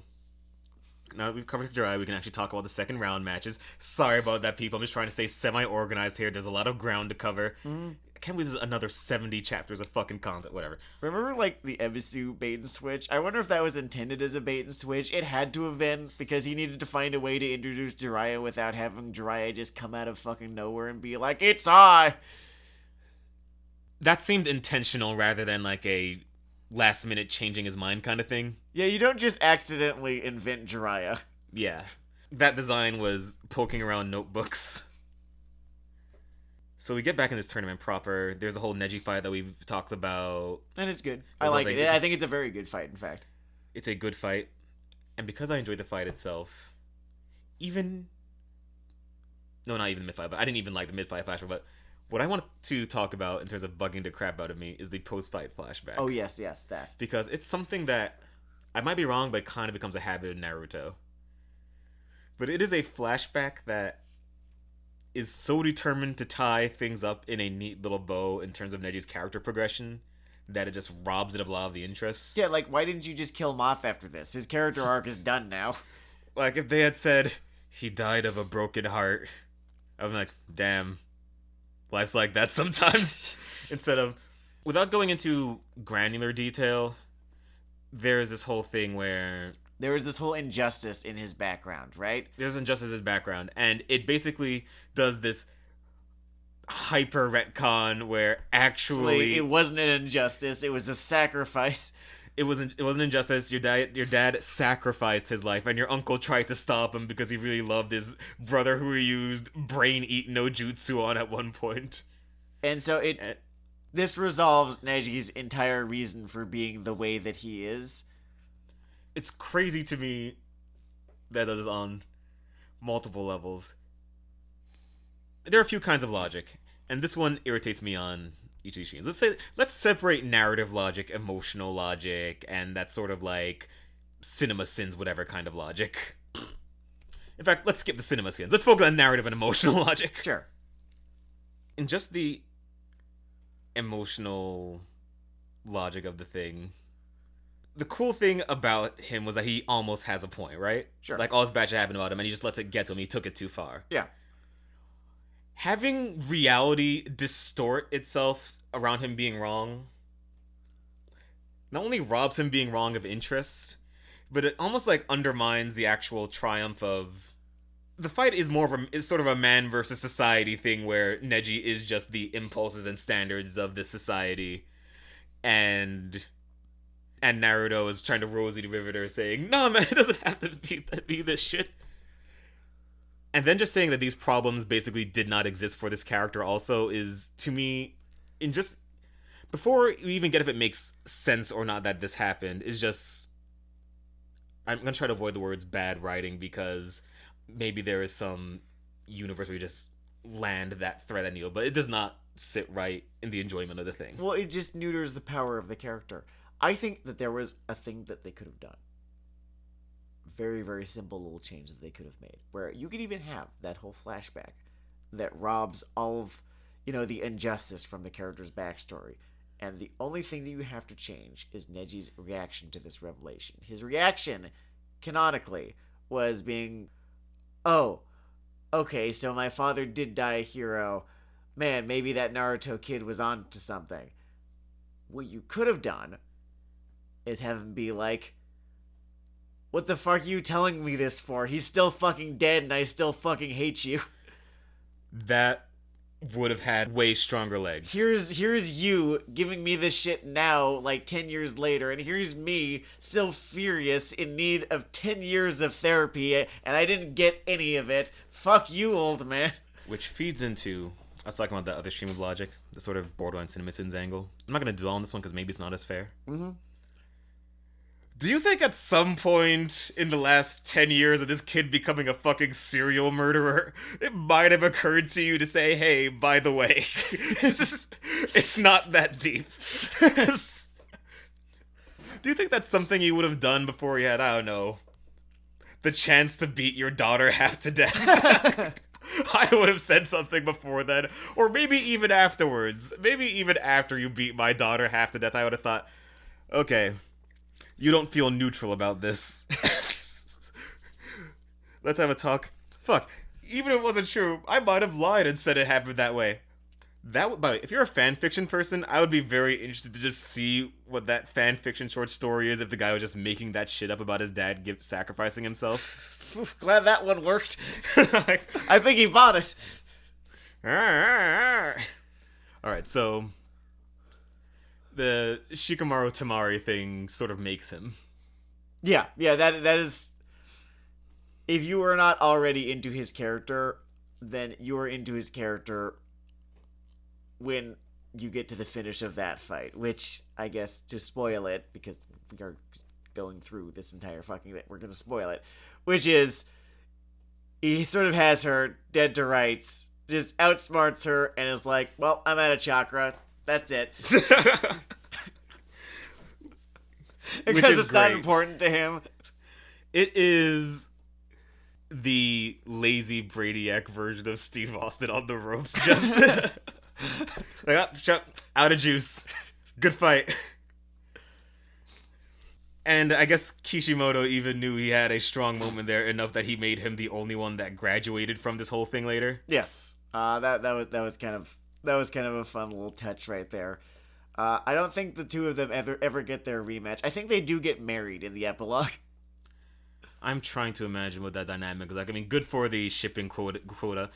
now that we've covered Jiraiya, we can actually talk about the second round matches. Sorry about that, people. I'm just trying to stay semi-organized here. There's a lot of ground to cover. I can't believe there's another 70 chapters of fucking content. Whatever. Remember, like, the Ebisu bait and switch? I wonder if that was intended as a bait and switch. It had to have been, because he needed to find a way to introduce Jiraiya without having Jiraiya just come out of fucking nowhere and be like, "It's I!" That seemed intentional rather than like a last minute changing his mind kind of thing. Yeah, you don't just accidentally invent Jiraiya. Yeah. That design was poking around notebooks. So we get back in this tournament proper. There's a whole Neji fight that we've talked about. And it's good. I like it. I think it's a very good fight, in fact. It's a good fight. And because I enjoyed the fight itself, even... No, not even the mid-fight, but I didn't even like the mid-fight flashback, but what I want to talk about in terms of bugging the crap out of me is the post-fight flashback. Oh, yes, that. Because it's something that, I might be wrong, but it kind of becomes a habit in Naruto. But it is a flashback that is so determined to tie things up in a neat little bow in terms of Neji's character progression that it just robs it of a lot of the interest. Yeah, like, why didn't you just kill Moff after this? His character arc is done now. Like, if they had said, he died of a broken heart, I'm like, damn, life's like that sometimes. Instead of, without going into granular detail, there's this whole thing where... There was this whole injustice in his background, right? There's injustice in his background, and it basically does this hyper retcon where actually it wasn't an injustice, it was a sacrifice. It wasn't injustice. Your dad sacrificed his life, and your uncle tried to stop him because he really loved his brother, who he used brain eat no jutsu on at one point. And so this resolves Neji's entire reason for being the way that he is. It's crazy to me that is on multiple levels. There are a few kinds of logic, and this one irritates me on each of these scenes. Let's separate narrative logic, emotional logic, and that sort of like cinema sins, whatever kind of logic. In fact, let's skip the cinema sins. Let's focus on narrative and emotional logic. Sure. In just the emotional logic of the thing, the cool thing about him was that he almost has a point, right? Sure. Like, all this bad shit happened about him, and he just lets it get to him. He took it too far. Yeah. Having reality distort itself around him being wrong not only robs him being wrong of interest, but it almost, like, undermines the actual triumph of... The fight is is sort of a man versus society thing where Neji is just the impulses and standards of this society, and Naruto is trying to rosy the riveter, saying, "Nah, man, it doesn't have to be this shit." And then just saying that these problems basically did not exist for this character also is, to me, in just... Before we even get if it makes sense or not that this happened, is just... I'm going to try to avoid the words bad writing, because maybe there is some universe where you just land that thread at Neil, but it does not sit right in the enjoyment of the thing. Well, it just neuters the power of the character. I think that there was a thing that they could have done. Very, very simple little change that they could have made. Where you could even have that whole flashback that robs all of, the injustice from the character's backstory. And the only thing that you have to change is Neji's reaction to this revelation. His reaction, canonically, was being, "Oh, okay, so my father did die a hero. Man, maybe that Naruto kid was on to something." What you could have done is have him be like, "What the fuck are you telling me this for? He's still fucking dead and I still fucking hate you." That would have had way stronger legs. Here's you giving me this shit now, like 10 years later, and here's me still furious in need of 10 years of therapy, and I didn't get any of it. Fuck you, old man. Which feeds into... I was talking about that other stream of logic, the sort of borderline cinema sins angle. I'm not going to dwell on this one because maybe it's not as fair. Mm-hmm. Do you think at some point in the last 10 years of this kid becoming a fucking serial murderer, it might have occurred to you to say, "Hey, by the way, it's not that deep." Do you think that's something he would have done before he had, I don't know, the chance to beat your daughter half to death? I would have said something before then, or maybe even afterwards. Maybe even after you beat my daughter half to death, I would have thought, okay, you don't feel neutral about this. Let's have a talk. Fuck, even if it wasn't true, I might have lied and said it happened that way. But if you're a fan fiction person, I would be very interested to just see what that fan fiction short story is if the guy was just making that shit up about his dad sacrificing himself. Glad that one worked. I think he bought it. Alright, so the Shikamaru Tamari thing sort of makes him. Yeah, that is... If you are not already into his character, then you are into his character when you get to the finish of that fight, which, I guess, to spoil it, because we are going through this entire fucking thing, we're going to spoil it, which is, he sort of has her dead to rights, just outsmarts her, and is like, well, I'm out of chakra, that's it. Because it's not important to him. It is the lazy Brainiac version of Steve Austin on the ropes, just... like, out of juice. Good fight. And I guess Kishimoto even knew he had a strong moment there enough that he made him the only one that graduated from this whole thing later. Yes. That was kind of a fun little touch right there. I don't think the two of them ever get their rematch. I think they do get married in the epilogue. I'm trying to imagine what that dynamic is like. I mean, good for the shipping quota.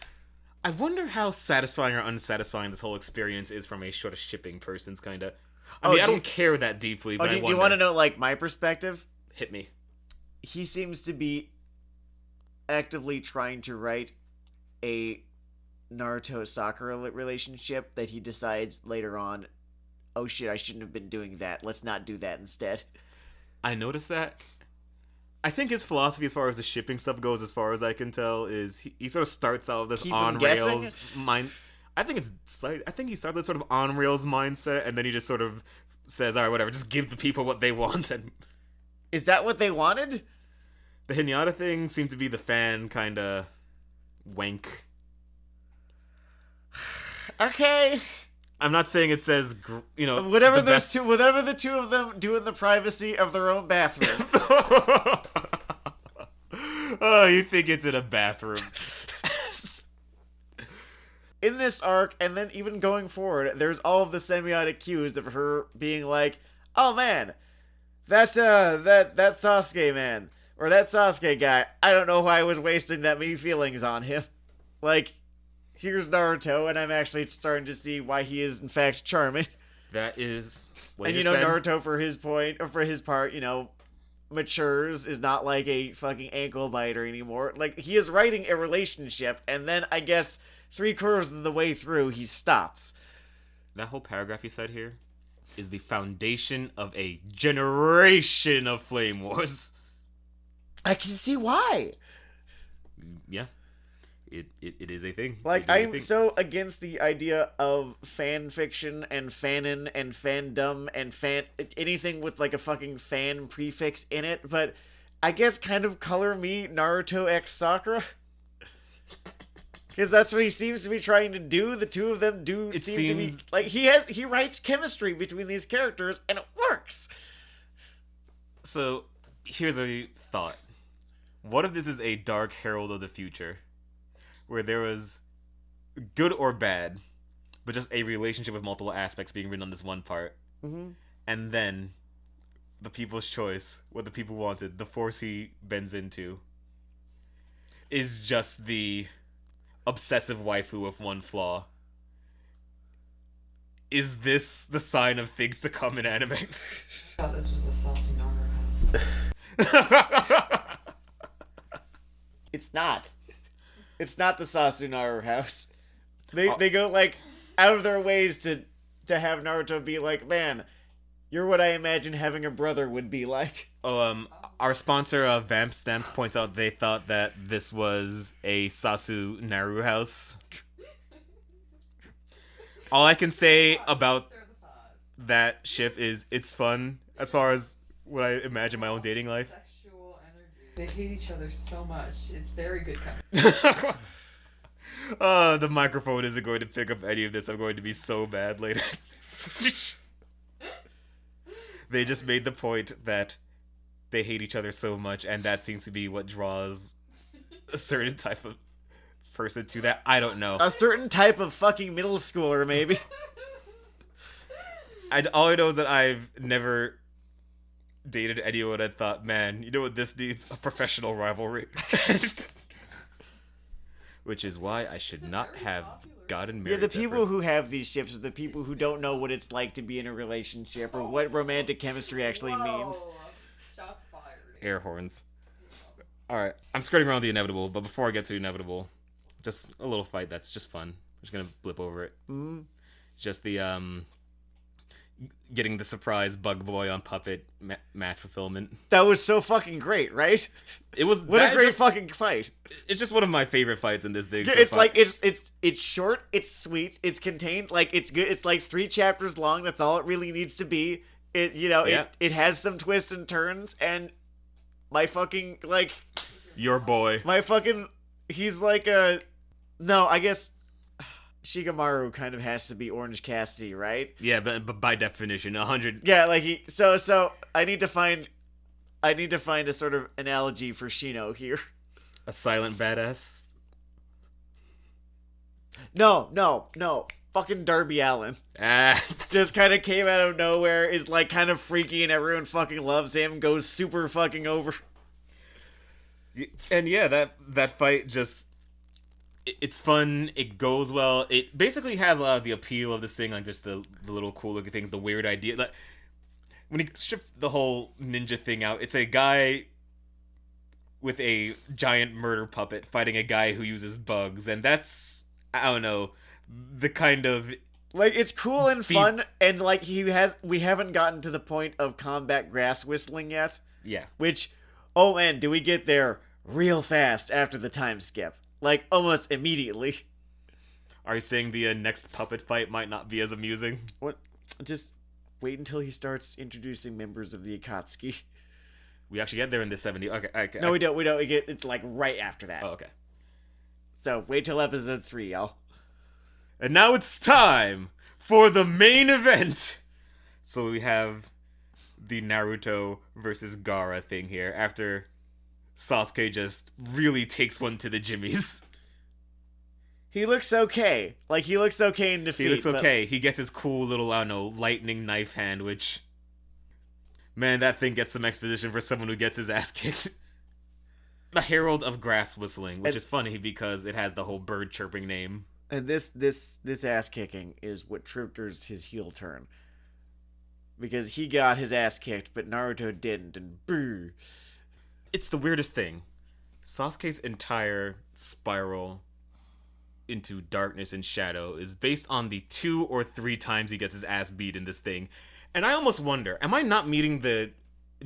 I wonder how satisfying or unsatisfying this whole experience is from a sort of shipping person's kind of... I don't care that deeply, but I wonder. Do you want to know, like, my perspective? Hit me. He seems to be actively trying to write a Naruto-Sakura relationship that he decides later on, oh shit, I shouldn't have been doing that. Let's not do that instead. I noticed that. I think his philosophy as far as the shipping stuff goes, as far as I can tell, is he sort of starts out with this on-rails mind. I think he starts with sort of on-rails mindset, and then he just sort of says, alright, whatever, just give the people what they want. And is that what they wanted? The Hinata thing seemed to be the fan kind of wank. Okay. I'm not saying it says, whatever the two of them do in the privacy of their own bathroom. Oh, you think it's in a bathroom? In this arc, and then even going forward, there's all of the semiotic cues of her being like, "Oh man, that Sasuke man, or that Sasuke guy. I don't know why I was wasting that many feelings on him. Like, here's Naruto, and I'm actually starting to see why he is in fact charming." That is what and you said. Naruto, for his part, matures, is not like a fucking ankle biter anymore. Like, he is writing a relationship, and then I guess 3/4 of the way through he stops. That whole paragraph you said here is the foundation of a generation of Flame Wars. I can see why. Yeah. It is a thing. Like, I'm so against the idea of fan fiction and fanon and fandom and anything with like a fucking fan prefix in it, but I guess kind of color me Naruto x Sakura. Because that's what he seems to be trying to do. The two of them seem to be like, he writes chemistry between these characters and it works. So here's a thought. What if this is a dark herald of the future? Where there was good or bad, but just a relationship with multiple aspects being written on this one part. Mm-hmm. And then the people's choice, what the people wanted, the force he bends into, is just the obsessive waifu with one flaw. Is this the sign of things to come in anime? I thought this was the Sasunaru house. It's not. It's not the Sasunaru house. They go, like, out of their ways to have Naruto be like, man, you're what I imagine having a brother would be like. Our sponsor, Vamp Stamps, points out they thought that this was a Sasunaru house. All I can say about that ship is it's fun as far as Would I imagine my own dating life? Sexual energy. They hate each other so much. It's very good chemistry. The microphone isn't going to pick up any of this. I'm going to be so bad later. They just made the point that they hate each other so much, and that seems to be what draws a certain type of person to that. I don't know. A certain type of fucking middle schooler, maybe. All I know is that I've never dated anyone and thought, man, you know what this needs? A professional rivalry. Which is why I should not have gotten married. Yeah, the people who have these ships are the people who don't know what it's like to be in a relationship or what romantic chemistry actually means. Shots fired. Air horns. Alright, I'm skirting around the inevitable, but before I get to inevitable, just a little fight that's just fun. I'm just gonna blip over it. Mm-hmm. Just the, getting the surprise bug boy on puppet match fulfillment. That was so fucking great, right? It was. What a great fucking fight. It's just one of my favorite fights in this thing. Yeah, so it's far. like it's short, it's sweet, it's contained, like it's good. It's like 3 chapters long. That's all it really needs to be. It it has some twists and turns, and my fucking like your boy. My fucking he's like a no, I guess Shikamaru kind of has to be Orange Cassidy, right? Yeah, but by definition, 100. Yeah, like he. So I need to find a sort of analogy for Shino here. A silent badass. No. Fucking Darby Allin. Just kind of came out of nowhere, is like kind of freaky, and everyone fucking loves him. Goes super fucking over. And yeah, that fight just. It's fun, it goes well, it basically has a lot of the appeal of this thing, like just the little cool looking things, the weird idea. Like, when you strip the whole ninja thing out, it's a guy with a giant murder puppet fighting a guy who uses bugs, and that's, I don't know, the kind of... Like, it's cool and fun, and like, we haven't gotten to the point of combat grass whistling yet. Yeah. Which, oh man, do we get there real fast after the time skip. Like, almost immediately. Are you saying the next puppet fight might not be as amusing? What? Just wait until he starts introducing members of the Akatsuki. We actually get there in the 70s. Okay. No, we don't. It's like right after that. Oh, okay. So, wait till episode 3, y'all. And now it's time for the main event. So we have the Naruto versus Gaara thing here after Sasuke just really takes one to the jimmies. He looks okay. Like, he looks okay in defeat. He looks okay. He gets his cool little, I don't know, lightning knife hand, which... Man, that thing gets some exposition for someone who gets his ass kicked. The Herald of Grass Whistling, which is funny because it has the whole bird chirping name. And this ass kicking is what triggers his heel turn. Because he got his ass kicked, but Naruto didn't, and boo. It's the weirdest thing. Sasuke's entire spiral into darkness and shadow is based on the 2 or 3 times he gets his ass beat in this thing. And I almost wonder, am I not meeting the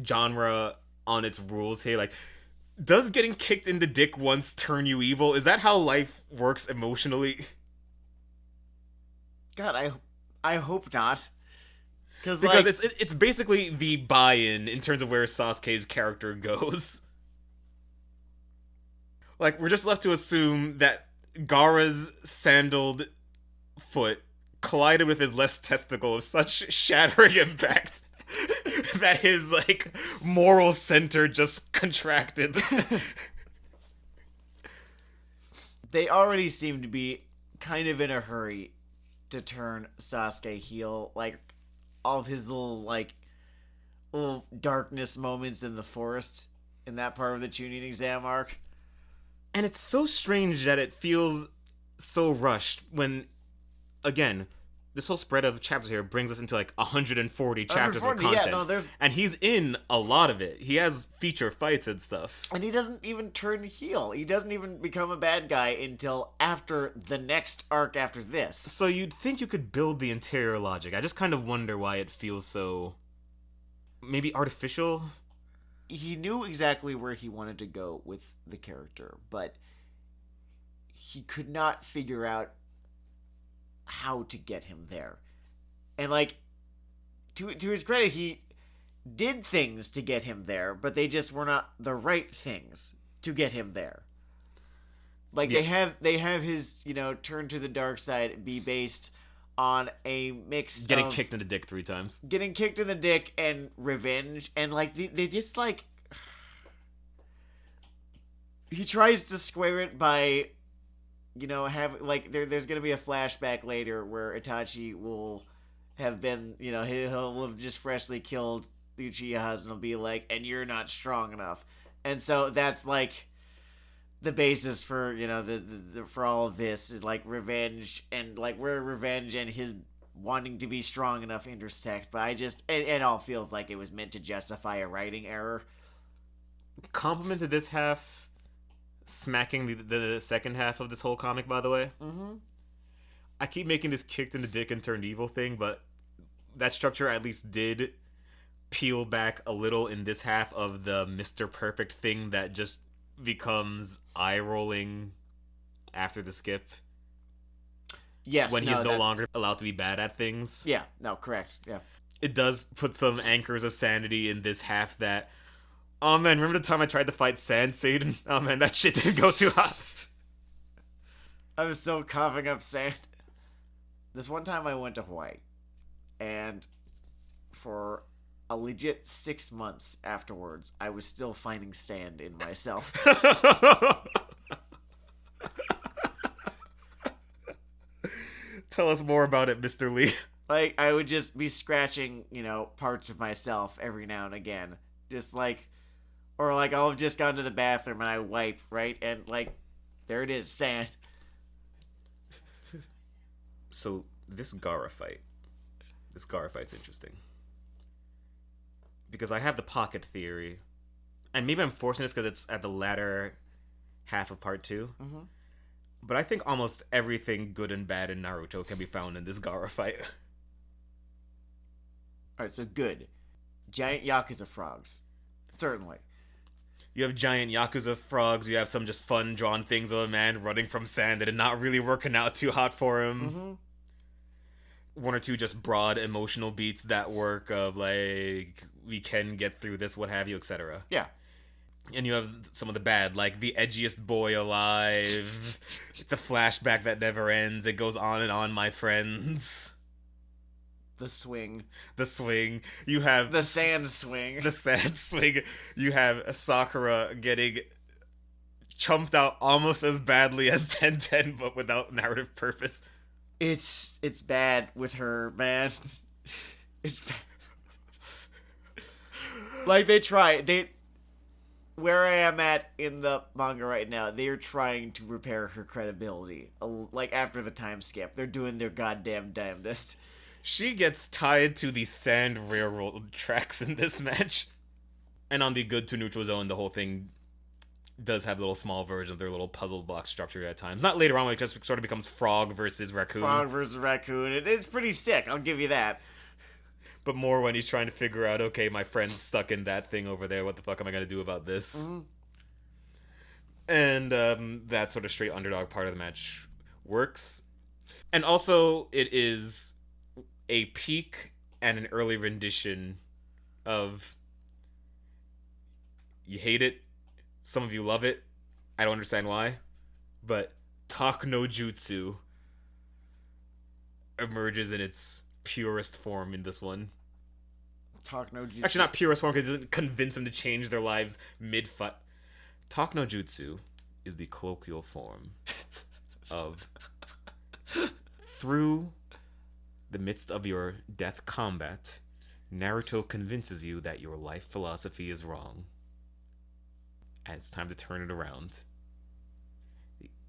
genre on its rules here? Like, does getting kicked in the dick once turn you evil? Is that how life works emotionally? God, I hope not. Because like, it's basically the buy-in in terms of where Sasuke's character goes. Like, we're just left to assume that Gaara's sandaled foot collided with his left testicle of such shattering impact that his, like, moral center just contracted. They already seem to be kind of in a hurry to turn Sasuke heel. Like, all of his little darkness moments in the forest in that part of the Chunin exam arc. And it's so strange that it feels so rushed when, again, this whole spread of chapters here brings us into like 140 chapters of content. Yeah, no, and he's in a lot of it. He has feature fights and stuff. And he doesn't even turn heel. He doesn't even become a bad guy until after the next arc after this. So you'd think you could build the interior logic. I just kind of wonder why it feels so... maybe artificial? He knew exactly where he wanted to go with the character, but he could not figure out how to get him there. And like, to his credit, he did things to get him there, but they just were not the right things to get him there. Like, they have his, turn to the dark side be based on a mix Getting of kicked in the dick 3 times. getting kicked in the dick and revenge, and, like, they just, like... He tries to square it by, there's gonna be a flashback later where Itachi will have been, he'll have just freshly killed the Uchihas and he'll be like, and you're not strong enough. And so that's, like, the basis for, the for all of this is, like, revenge, and, like, where revenge and his wanting to be strong enough intersect. But it all feels like it was meant to justify a writing error. Compliment to this half, smacking the second half of this whole comic, by the way. Mm-hmm. I keep making this kicked in the dick and turned evil thing, but that structure at least did peel back a little in this half of the Mr. Perfect thing that just becomes eye-rolling after the skip. Yes, when he's no longer allowed to be bad at things. Yeah, no, correct, yeah. It does put some anchors of sanity in this half that, oh man, remember the time I tried to fight Sand Satan? Oh man, that shit didn't go too hot. I was still coughing up sand. This one time I went to Hawaii, and for a legit 6 months afterwards, I was still finding sand in myself. Tell us more about it, Mr. Lee. Like, I would just be scratching, parts of myself every now and again. Just like, or like I'll have just gone to the bathroom and I wipe, right? And like, there it is, sand. So, this Gaara fight's interesting. Because I have the pocket theory, and maybe I'm forcing this because it's at the latter half of part 2. Mm-hmm. But I think almost everything good and bad in Naruto can be found in this Gaara fight. Alright, so good. Giant Yakuza frogs. Certainly. You have giant Yakuza frogs, you have some just fun drawn things of a man running from sand that are not really working out too hot for him. Mm-hmm. 1 or 2 just broad emotional beats that work of like, we can get through this, what have you, etc. Yeah. And you have some of the bad, like the edgiest boy alive, the flashback that never ends, it goes on and on, my friends. The swing. You have the sand swing. The sand swing. You have Sakura getting chumped out almost as badly as 10-10, but without narrative purpose. It's bad with her, man. It's bad. Like, where I am at in the manga right now, they're trying to repair her credibility. Like, after the time skip, they're doing their goddamn damnedest. She gets tied to the sand railroad tracks in this match. And on the good to neutral zone, the whole thing does have little small versions of their little puzzle box structure at times. Not later on, when it just sort of becomes frog versus raccoon. It's pretty sick, I'll give you that. But more when he's trying to figure out, okay, my friend's stuck in that thing over there, what the fuck am I going to do about this? Mm-hmm. And that sort of straight underdog part of the match works. And also, it is a peak and an early rendition of, you hate it, some of you love it, I don't understand why, but Talk no Jutsu emerges in its purest form in this one. Talk no Jutsu. Actually, not purest form, because it doesn't convince them to change their lives mid-fight. Talk no Jutsu is the colloquial form of, through the midst of your death combat, Naruto convinces you that your life philosophy is wrong. And it's time to turn it around.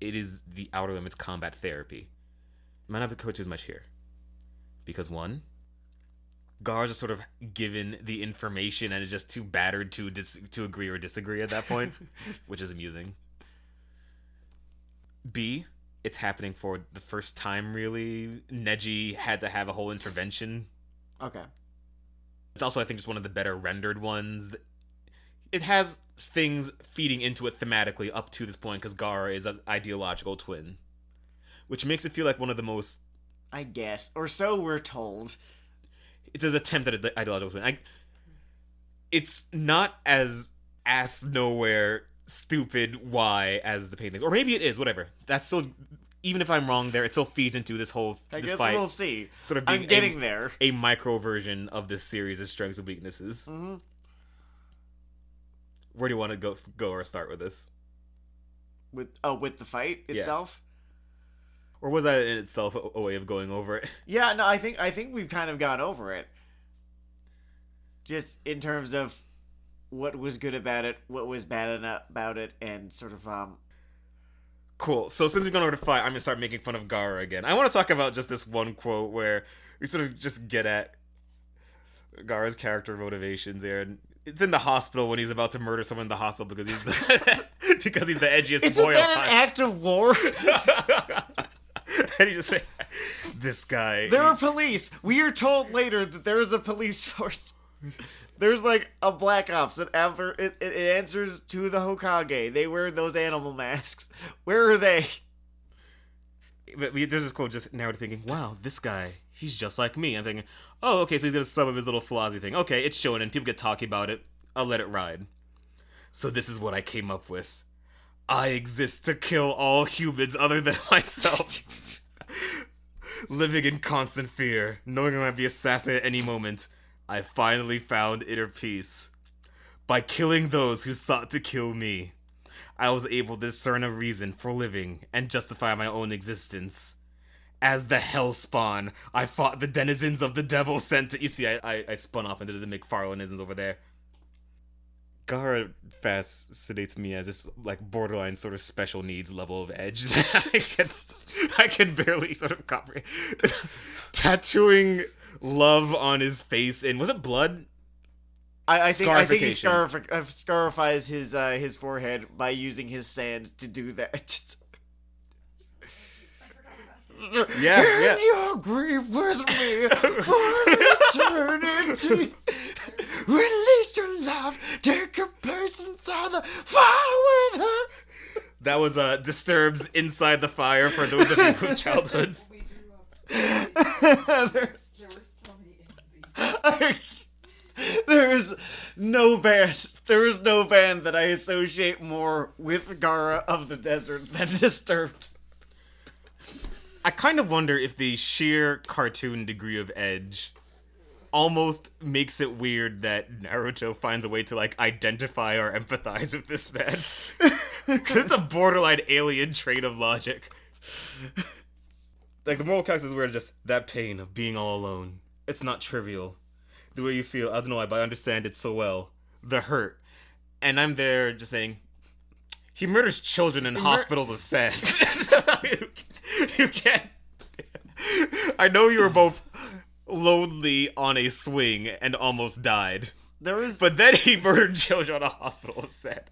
It is the Outer Limits combat therapy. Might not have to coach as much here. Because 1, Gar's just sort of given the information and is just too battered to agree or disagree at that point, which is amusing. B, it's happening for the first time, really. Neji had to have a whole intervention. Okay. It's also, I think, just one of the better rendered ones. It has things feeding into it thematically up to this point, because Gaara is an ideological twin. Which makes it feel like one of the most... I guess. Or so we're told. It's his attempt at an ideological twin. it's not as ass nowhere stupid why as the pain thing. Or maybe it is, whatever. That's still, even if I'm wrong there, it still feeds into this whole I this guess fight. we'll see. Sort of being I'm getting there. A micro version of this series' strengths and weaknesses. Mm-hmm. Where do you want to go or start with this? With the fight itself? Or was that in itself a way of going over it? Yeah, no, I think we've kind of gone over it. Just in terms of what was good about it, what was bad about it, and sort of Cool. So since we've gone over the fight, I'm gonna start making fun of Gaara again. I want to talk about just this one quote where we sort of just get at Gaara's character motivations here. And it's in the hospital when he's about to murder someone in the hospital because he's the because he's the edgiest boy alive. Isn't that an act of war? And he just say, "This guy." There are police. We are told later that there is a police force. There's like a black ops. It answers to the Hokage. They wear those animal masks. Where are they? But there's this quote just now thinking, wow, this guy, he's just like me. I'm thinking, oh, okay, so he's gonna sum up his little philosophy thing. Okay, it's showing and people get talking about it. I'll let it ride. So this is what I came up with. I exist to kill all humans other than myself. Living in constant fear, knowing I might be assassinated at any moment, I finally found inner peace. By killing those who sought to kill me, I was able to discern a reason for living and justify my own existence. As the Hellspawn, I fought the denizens of the devil sent to... You see, I spun off into the McFarlaneisms over there. Gaara fascinates me as this, like, borderline sort of special needs level of edge that I can barely sort of comprehend. Tattooing love on his face and... Was it blood? I think he scarifies his forehead by using his sand to do that. Yeah. You grieve with me for eternity. Release your love, take your place inside the fire with her. That was Disturbed's Inside the Fire for those of you with childhoods. We grew up. There were so many enemies. There is no band that I associate more with Gaara of the Desert than Disturbed. I kind of wonder if the sheer cartoon degree of edge almost makes it weird that Naruto finds a way to, like, identify or empathize with this man. Because it's a borderline alien trait of logic. Like, the moral characters were just that pain of being all alone. It's not trivial. The way you feel, I don't know why, but I understand it so well. The hurt. And I'm there just saying, he murders children in hospitals of sand. You can't... I know you were both lonely on a swing and almost died. But then he murdered children on a hospital of sand.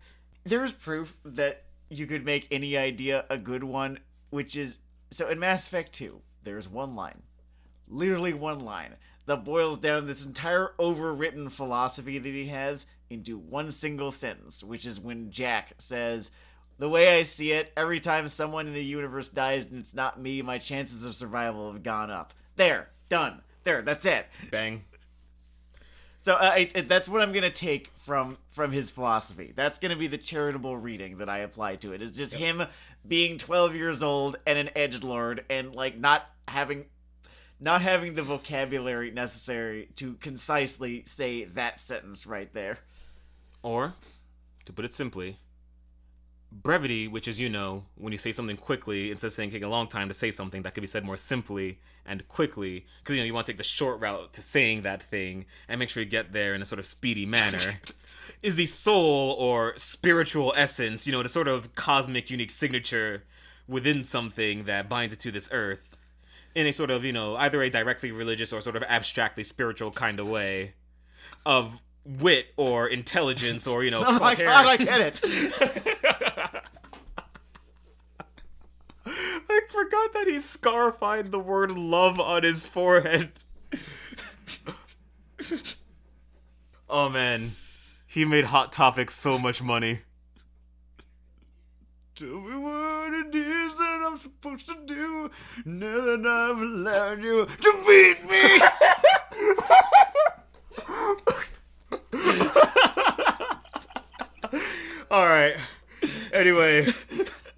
There is proof that you could make any idea a good one, which is... So in Mass Effect 2, there's one line. Literally one line. That boils down this entire overwritten philosophy that he has into one single sentence, which is when Jack says, "The way I see it, every time someone in the universe dies and it's not me, my chances of survival have gone up." There. Done. There. That's it. Bang. So that's what I'm going to take from his philosophy. That's going to be the charitable reading that I apply to it. It's just him being 12 years old and an edgelord and, like, not having the vocabulary necessary to concisely say that sentence right there. Or, to put it simply, brevity, which is, when you say something quickly, instead of taking a long time to say something, that could be said more simply and quickly, because, you want to take the short route to saying that thing and make sure you get there in a sort of speedy manner, is the soul or spiritual essence, the sort of cosmic unique signature within something that binds it to this earth. In a sort of, either a directly religious or sort of abstractly spiritual kind of way of wit or intelligence or, Oh my god, I get it! I forgot that he scarified the word love on his forehead. Oh man, he made Hot Topic so much money. Tell me what it is that I'm supposed to do now that I've allowed you to beat me. Alright. Anyway,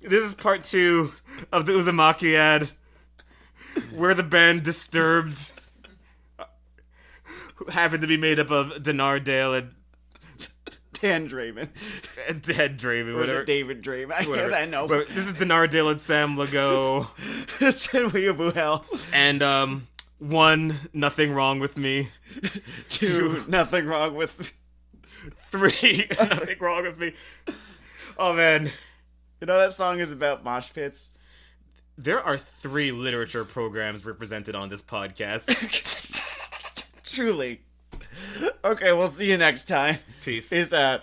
this is part 2 of the Uzumakiad, where the band Disturbed happened to be made up of Dennard, Dayle, and Dan Draymond. Ted Draymond, Or whatever. is it David Draymond? Whatever. I know. But this is Dennard, Dayle, and Sam Lagow. It's been Weeaboo Hell. And, 1, nothing wrong with me. 2, nothing wrong with... 3, nothing wrong with me. Oh, man. You know that song is about mosh pits? There are 3 literature programs represented on this podcast. Truly. Okay, we'll see you next time. Peace. Peace out.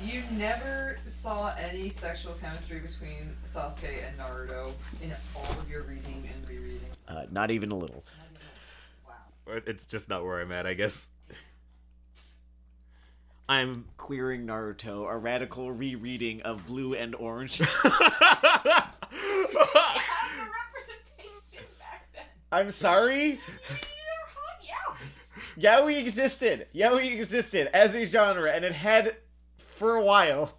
You never saw any sexual chemistry between Sasuke and Naruto in all of your reading and rereading. Not even a little. Wow. It's just not where I'm at, I guess. I'm Queering Naruto, a radical rereading of Blue and Orange. They had the representation back then. I'm sorry? They're hot yaois. Yaoi existed. Yaoi existed as a genre, and it had for a while.